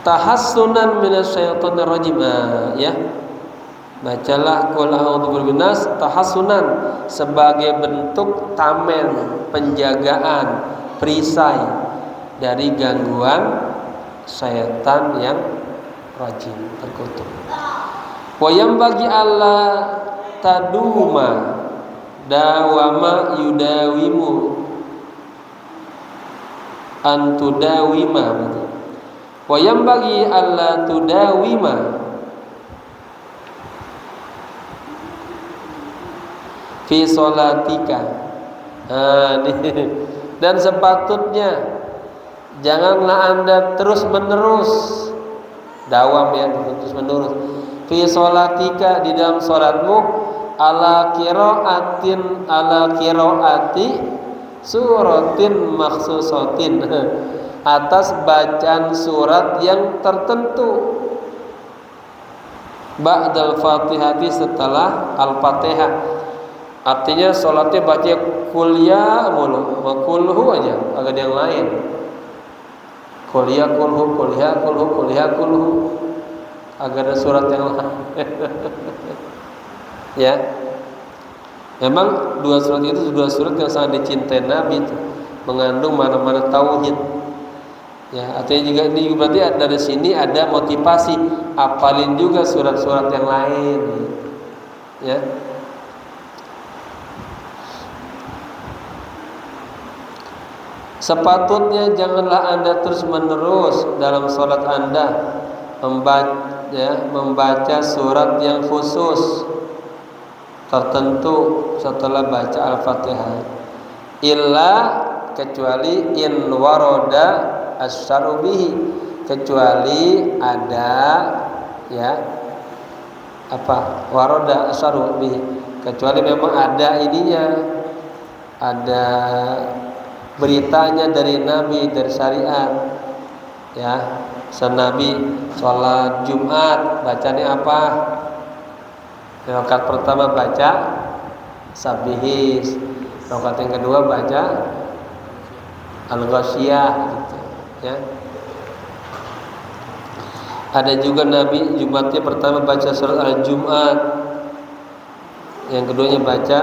Tahassunan minasyaitonir rajim, ya. Bacalah qul a'udzu birabbin nas tahassunan sebagai bentuk tameng, penjagaan, perisai dari gangguan syaitan yang rajim, terkutuk. Wa yambagi alla taduma dawama yudawimu antudawima. Wa yambagi alla tudawima fi sholatika. Dan sepatutnya janganlah Anda terus menerus dawam ya, terus menerus fi sholatika di dalam salatmu ala qiraati suratin makhsusatin, atas bacaan surat yang tertentu, ba'dal fatihati setelah al-fatihah. Artinya salatnya baca kuliah mulu, kulhu aja, agak yang lain. Kuliah kulhu, kuliah kulhu, kuliah kulhu, agar ada surat yang lain. Ya, memang dua surat itu dua surat yang sangat dicintai Nabi, itu mengandung mana-mana tauhid. Ya, artinya juga ini berarti dari sini ada motivasi hafalin juga surat-surat yang lain. Ya. Sepatutnya janganlah Anda terus-menerus dalam sholat Anda membaca surat yang khusus tertentu setelah baca Al-Fatihah, illa kecuali in waroda asyaru bihi, kecuali ada ya apa waroda asyaru bihi, kecuali memang ada ininya, ada beritanya dari Nabi, dari syariat. Ya, Nabi sholat Jumat bacanya apa? Rakaat pertama baca Sabihis, rakaat yang kedua baca Al-Ghasyiyah gitu, ya. Ada juga Nabi Jumatnya pertama baca surat Al-Jum'at, yang keduanya baca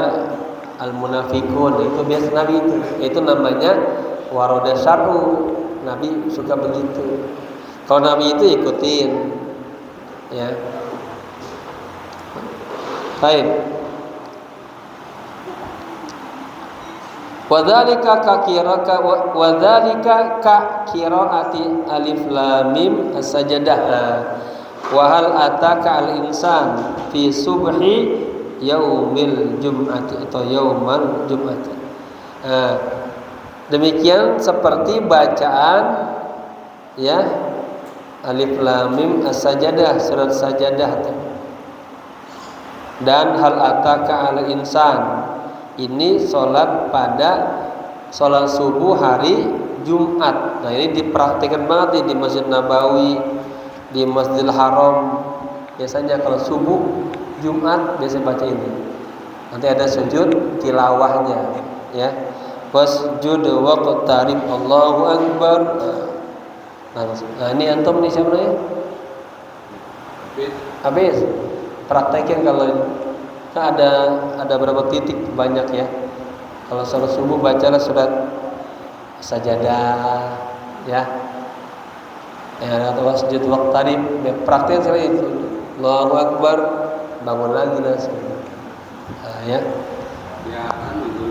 Al-Munafikun. Itu biasa Nabi itu namanya waroda syar'u. Nabi suka begitu. Kalau Nabi itu ikutin, ya. Baik. Wadzalika ka qiraati alif lam mim as-sajdah. Wa hal ataka al-insan fi subhi yaumil jum'ati atau yaumal jum'ati. Demikian seperti bacaan ya Alif Lam Mim As-Sajdah, surat Sajadah. Dan hal ataka 'alal insan. Ini salat pada salat subuh hari Jumat. Nah, ini dipraktikkan banget nih di Masjid Nabawi, di Masjidil Haram. Biasanya kalau subuh Jumat biasa baca ini. Nanti ada sujud tilawahnya ya. Wasjud waqtarib Allahu Akbar. Nah, ini antum nih siapa ya? Habis. Praktekin kalau kan ada berapa titik banyak ya. Kalau salat subuh bacalah surat Sajadah ya. Atau wasjud waqtarib, praktekin sekali itu. Allahu Akbar, bangun lagi langsung. Nah, ya. Ya kan itu.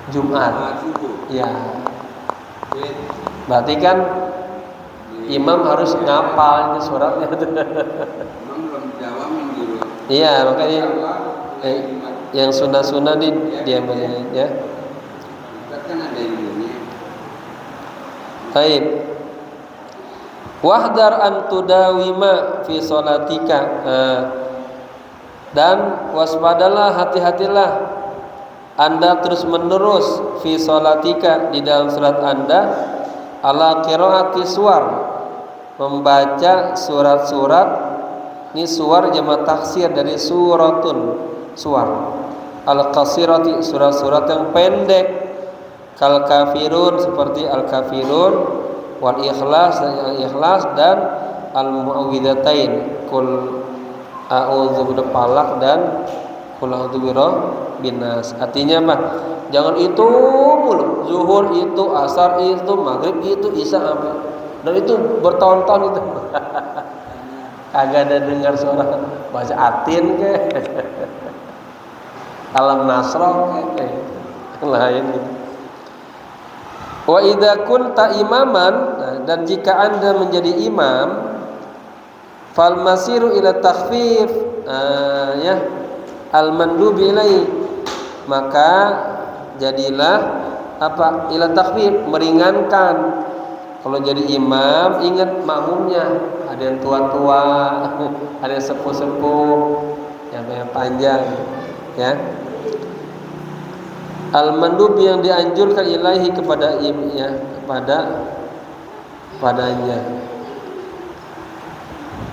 Jumat. Subuh. Ya. Berarti kan imam harus ngapal itu suratnya. Imam belum jawab dulu. Iya, makanya yang sunnah-sunnah nih dia ya. Kan ada ilmunya. Baik. Wahdar an tudawima fi sholatika. Dan waspadalah, hati-hatilah Anda terus menerus fi sholatika di dalam salat Anda ala qiraati suwar, membaca surat-surat. Ini suwar jamak taksir dari suratun, suwar. Al-qasirati, surat-surat yang pendek. Kal kafirun, seperti al-kafirun, wal ikhlas, dan al-mu'awwidzatain, kul a'udzu birabbil dan kul a'udzu binnas. Artinya mah jangan itu mulu. Zuhur itu, asar itu, maghrib itu, isya apa. Dan itu bertahun-tahun itu. Kagak ada dengar suara baca atin ke alam nasroh ke lain gitu. Wa idza kunta imaman, dan jika Anda menjadi imam, fal masiru ila takhfif ya al mandubi ilai, maka jadilah apa ila takhfif, meringankan. Kalau jadi imam, ingat makmumnya, ada yang tua-tua, ada yang sepuh-sepuh, yang panjang, ya. Al-mandub yang dianjurkan ilahi kepada ya, padanya.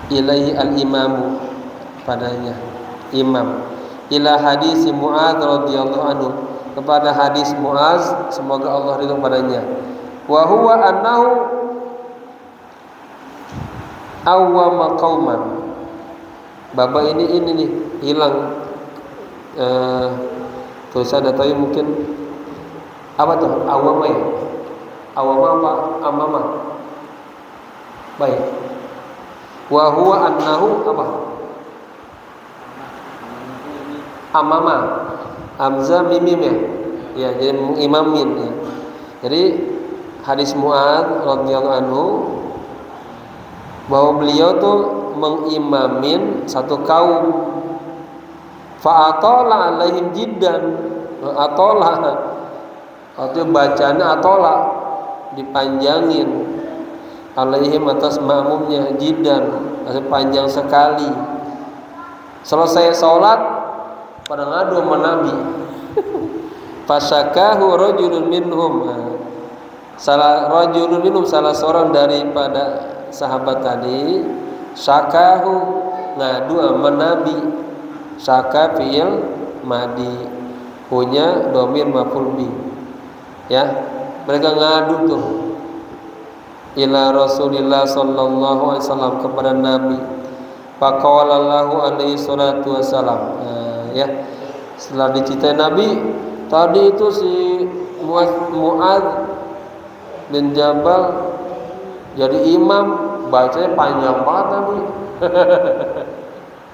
Ilahi al-imamu, padanya, imam. Ila hadis Mu'adz radhiyallahu anhu, kepada hadis Mu'adz, semoga Allah ridho padanya. Wa huwa annahu awwama qauman. Baba ini nih hilang tulisan atau mungkin apa tuh awama ya? Awama apa amama? Baik. Wa huwa annahu apa? Amama. Hamzah mimim ya. Ya, jadi mengimamin ya. Jadi hadis Mu'adz radhiyallahu anhu bahwa beliau tuh mengimamin satu kaum, fa'atola alaihim jiddan, atola atau bacanya atola, dipanjangin, alaihim atas makmumnya, jiddan, maksudnya panjang sekali. Selesai sholat pada ngadu sama Nabi. Fasyakahu rajulun minhum, salah seorang daripada sahabat tadi, syakahu, ngadu sama Nabi. Syaka fi'il madi, punya dhamir maf'ul bi. Ya, mereka ngadu tuh ila Rasulillah sallallahu alaihi wasallam, kepada Nabi. Faqala lahu alaihi salatu wasalam. Ya, setelah diceritain Nabi tadi itu si Mu'adz bin Jabal jadi imam, bacanya panjang banget Nabi.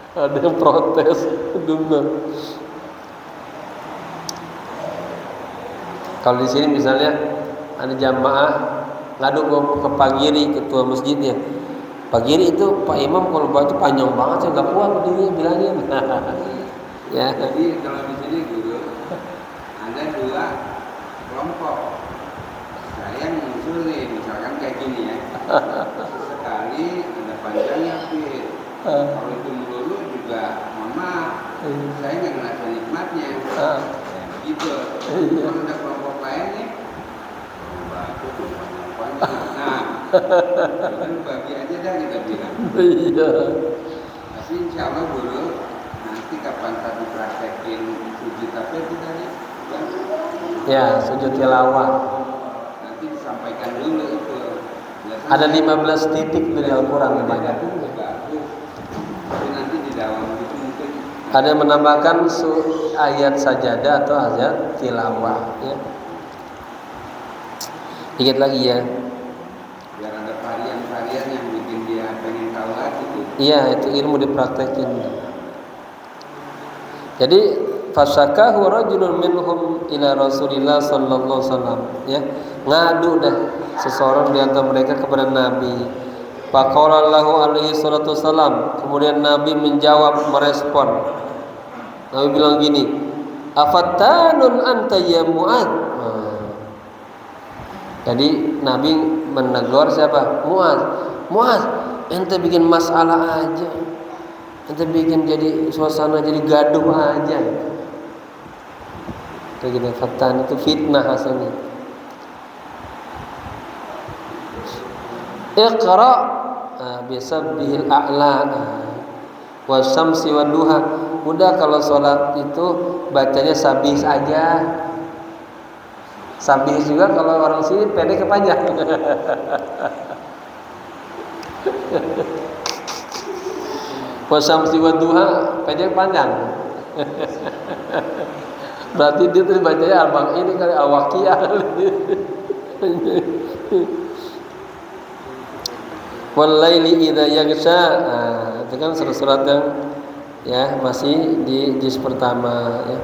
Ada yang protes, benar. Kalau di sini misalnya ada jamaah ngadu ke Pagiri, ketua masjidnya. Pagiri itu Pak Imam kalau baca panjang banget, saya nggak kuat berdiri bilangin. Ya. Jadi kalau di sini guru ada dua kelompok. Kalau itu melulu juga, mohon maaf, saya nggak ngerasa nikmatnya. Gitu. Kalau ada kelompok lain nih, bagus kelompoknya. Nah, kan bagi aja dah kita bilang. Iya. Tapi insya Allah dulu nanti kapan tadi praktekin sujud apa itu tadi? Ya, sujud tilawah. Nanti disampaikan dulu itu. Biasanya Ada 15 titik dari Al-Quran banyak. Tapi nanti di dalam itu mungkin Ada yang menambahkan ayat sajadah atau ayat tilawah. Ya. Dikit lagi ya. biar ada varian-varian yang bikin dia pengen tahu lagi tuh. Iya, itu ilmu dipraktekin. Jadi fasakahu rajulun minhum ila Rasulillah sallallahu alaihi wasallam, ya. Ngadu dah seseorang di antara mereka kepada Nabi. Faqala lahu alaihi salatu wasalam, kemudian Nabi menjawab, merespon. Nabi bilang gini, afattanun anta ya Mu'adz. Jadi Nabi menegur siapa? Mu'adz. Mu'adz, ente bikin masalah aja. Ente bikin jadi suasana jadi gaduh aja. Kayak gitu, fatan itu fitnah hasannya. Iqra bisabbihil a'la wasyamsi wadduha. Udah kalau sholat itu bacanya sabih aja. Sabih juga kalau orang sini pendek kepanjang. Wasyamsi wadduha pendek panjang. Berarti dia tuh bacanya abang ini kali Al-Waqiah. Walaili idza yaghsha. Itu kan surat-surat yang ya masih di juz pertama ya.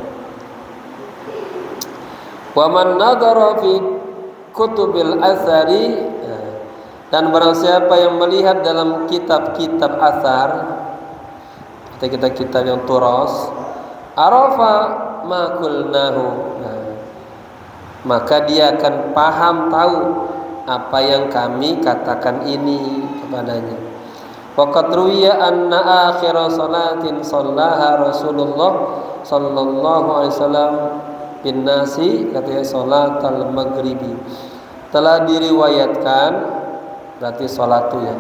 Wa man nadhara fi kutubil athari, dan barang siapa yang melihat dalam kitab-kitab athar, kitab-kitab yang turas, arafa ma qulnahu, maka dia akan paham tahu apa yang kami katakan ini kepadanya. Waqad ruwiya anna akhir salatin shallaha Rasulullah sallallahu alaihi wasallam bin nasi, katanya salat al-maghribi. Telah diriwayatkan, berarti salat itu ya,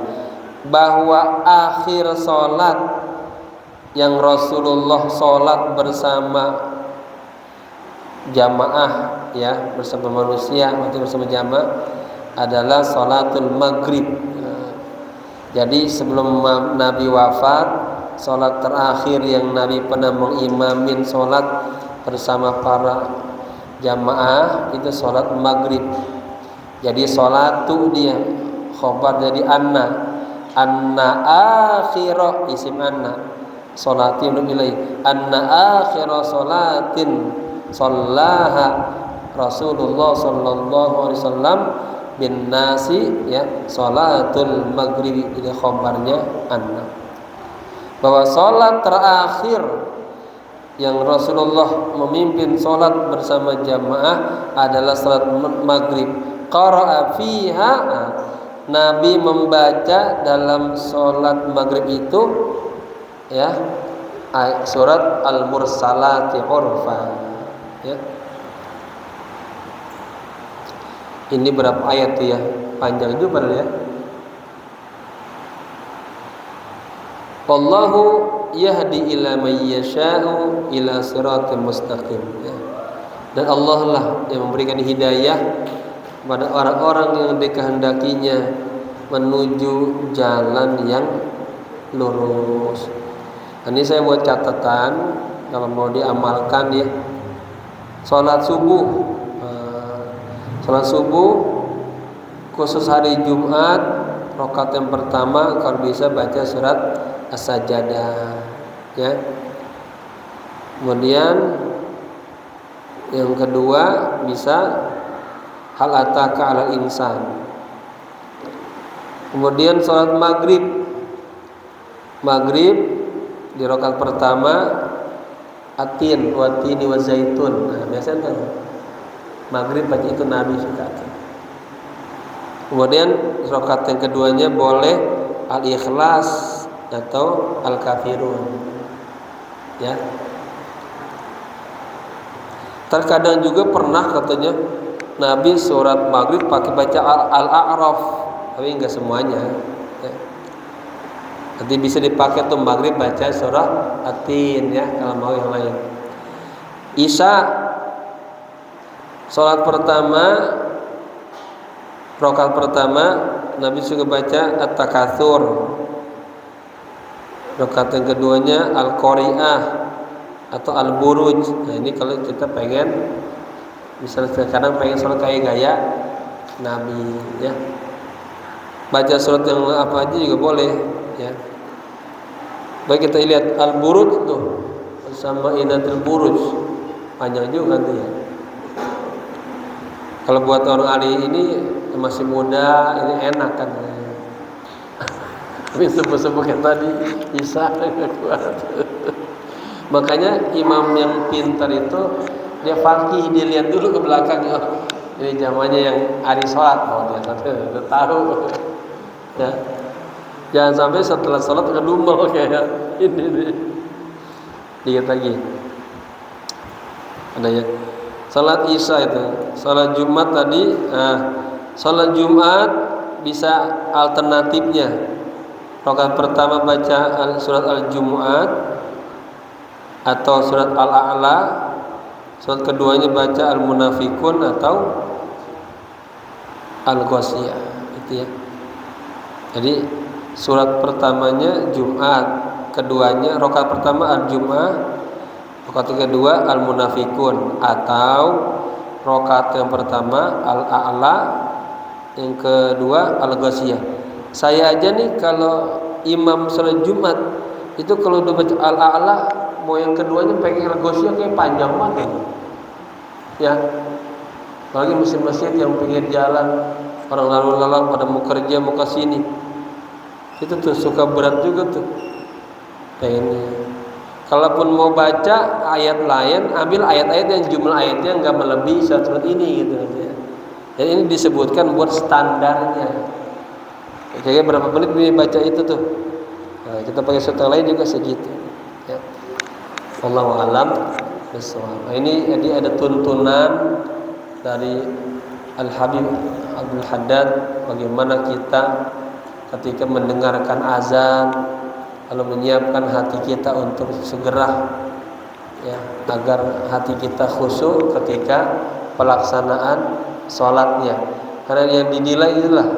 bahwa akhir salat yang Rasulullah salat bersama jamaah ya, bersama manusia, berarti bersama jamaah adalah salatul maghrib. Jadi sebelum Nabi wafat, salat terakhir yang Nabi pernah mengimamin salat bersama para jamaah itu salat maghrib. Jadi salat itu dia khobar jadi anna akhirah isim anna salatin ilai anna akhirah salatin sallaha Rasulullah sallallahu alaihi wasallam bin nasi ya salatul maghribi. Ini khabarnya anna, bahwa salat terakhir yang Rasulullah memimpin salat bersama jamaah adalah salat maghrib. Qara'a fiha, Nabi membaca dalam salat maghrib itu ya surat Al-Mursalati urfan ya. Ini berapa ayat tuh ya? Panjang juga padahal ya. Wallahu yahdi ila may yasha'u ila siratal mustaqim ya. Dan Allah lah yang memberikan hidayah kepada orang-orang yang dikehendakinya menuju jalan yang lurus. Ini saya buat catatan kalau mau diamalkan ya. Salat subuh khusus hari Jumat, rakaat yang pertama kalau bisa baca surat As-Sajdah ya. Kemudian yang kedua bisa hal ataka 'alal insan. Kemudian salat maghrib di rakaat pertama atin wa tini wa zaitun. Nah, biasanya maghrib baca itu Nabi suka. Kemudian rakaat yang keduanya boleh Al-Ikhlas atau al-kafirun. Ya. Terkadang juga pernah katanya Nabi surat maghrib pakai baca al-a'raf, tapi enggak semuanya. Ya. Nanti bisa dipakai tuh maghrib baca surah At-Tin ya kalau mau yang lain. Isya salat pertama, rakaat pertama Nabi juga baca At-Takatsur. Rakaat yang keduanya Al-Qari'ah atau Al-Buruj. Nah, ini kalau kita pengen misalnya sekarang pengen sholat kayak gaya Nabi ya. Baca surat yang apa aja juga boleh ya. Baik, kita lihat Al-Buruj tuh sama Inatul Buruj. Panjang juga tuh ya. Kalau buat orang hari ini masih muda ini enak kan. Tapi sebut-sebut kayak tadi bisa kuat. Makanya imam yang pintar itu dia fakih, dia lihat dulu ke belakang. Ini zamannya yang hari sholat, dia tahu. Ya. Jangan sampai setelah sholat ngedumel kayak ini nih. Dikit lagi. Ada ya. Salat Isya itu, salat Jumat tadi. Salat Jumat bisa alternatifnya. Rakaat pertama baca surat Al-Jumu'at atau surat Al-A'la. Surat keduanya baca Al-Munafikun atau Al-Ghasyiyah, itu ya. Jadi surat pertamanya Jumat, keduanya rakaat pertama Al-Jumu'ah, rakaat kedua Al-Munafikun, atau rakaat yang pertama Al-A'la, yang kedua Al-Ghasyiyah. Saya aja nih kalau imam salat Jumat itu kalau udah baca Al-A'la, mau yang keduanya pengen Al-Ghasyiyah kayak panjang banget ya. Apalagi masjid-masjid yang pinggir jalan, orang lalu lalang pada mau kerja mau ke sini, itu tuh suka berat juga tuh pengennya. Kalaupun mau baca ayat lain, ambil ayat-ayat yang jumlah ayatnya nggak melebihi surat ini gitu ya. Jadi ini disebutkan buat standarnya. Kayaknya berapa menit dia baca itu tuh. Nah, kita pakai surat lain juga segitu. Ya. Wallahu a'lam bishawab. Ini jadi ada tuntunan dari Al-Habib Abdul Haddad bagaimana kita ketika mendengarkan azan lalu menyiapkan hati kita untuk segera ya, agar hati kita khusyuk ketika pelaksanaan sholatnya. Karena yang dinilai itulah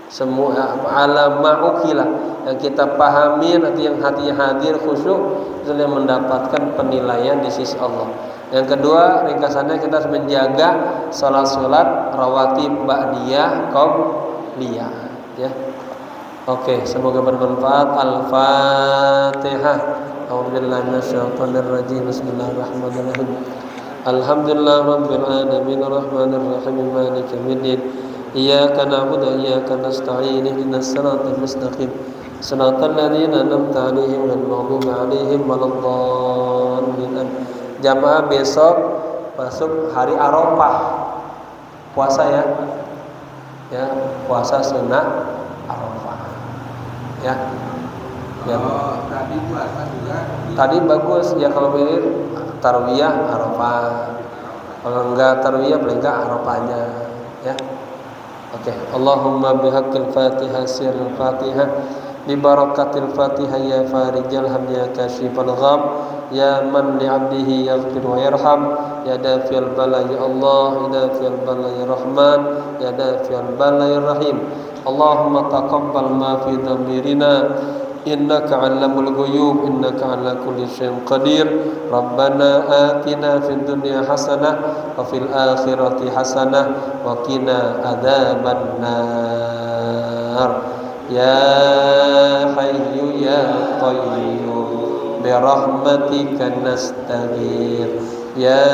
semua ala ma'ukilah yang kita pahami, nanti yang hatinya hadir khusyuk itu yang mendapatkan penilaian di sisi Allah. Yang kedua, ringkasannya kita harus menjaga salat-salat rawatib ba'diyah qabliyah ya. Oke, semoga bermanfaat. Al-Fatihah. A'udzubillahi minasyaitonir rajim. Bismillahirrahmanirrahim. Alhamdulillahirabbil alamin arrahmanir rahim maliki yaumiddin. Iyyaka na'budu wa iyyaka nasta'in ihdinas siratal mustaqim siratal ladzina an'amta 'alaihim ghairil maghdubi 'alaihim waladdallin. Jamaah besok masuk hari Arafah. Puasa ya. Ya, puasa sunnah Arafah. Ya. Ya. Tadi puasa juga. Tadi bagus ya kalau mirip tarwiyah Arafah. Kalau enggak tarwiyah paling enggak Arafahnya ya. Oke, Allahumma bihaqqil Fatihah sirril Fatihah bi barakatil Fatihah ya farijal ham ya kashifal gham ya man li 'abdihi yaghfir wa yarham ya dafil bala ya Allah ya dafil bala ya Rahman ya dafil bala ya Rahim. Allahumma taqabbal ma fi dhamirina innaka 'allamul ghuyub innaka 'ala kulli syai'in qadir. Rabbana atina fid dunya hasanah wa fil akhirati hasanah wa qina adzabannar. Ya hayyu ya qayyum bi rahmatika nastaghith. Ya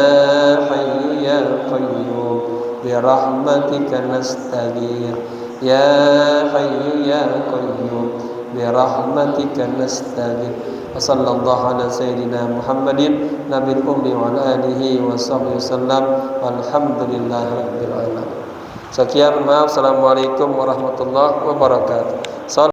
hayyu ya qayyum bi rahmatika nastaghith. Ya hayyu ya qayyum bi rahmatika nastaghith. Wa sallallahu ala sayyidina Muhammadin nabiyil ummi wa ala alihi wa sahbihi wasallam. Walhamdulillahi rabbil alamin. Sekian, maaf. Assalamualaikum warahmatullahi wabarakatuh.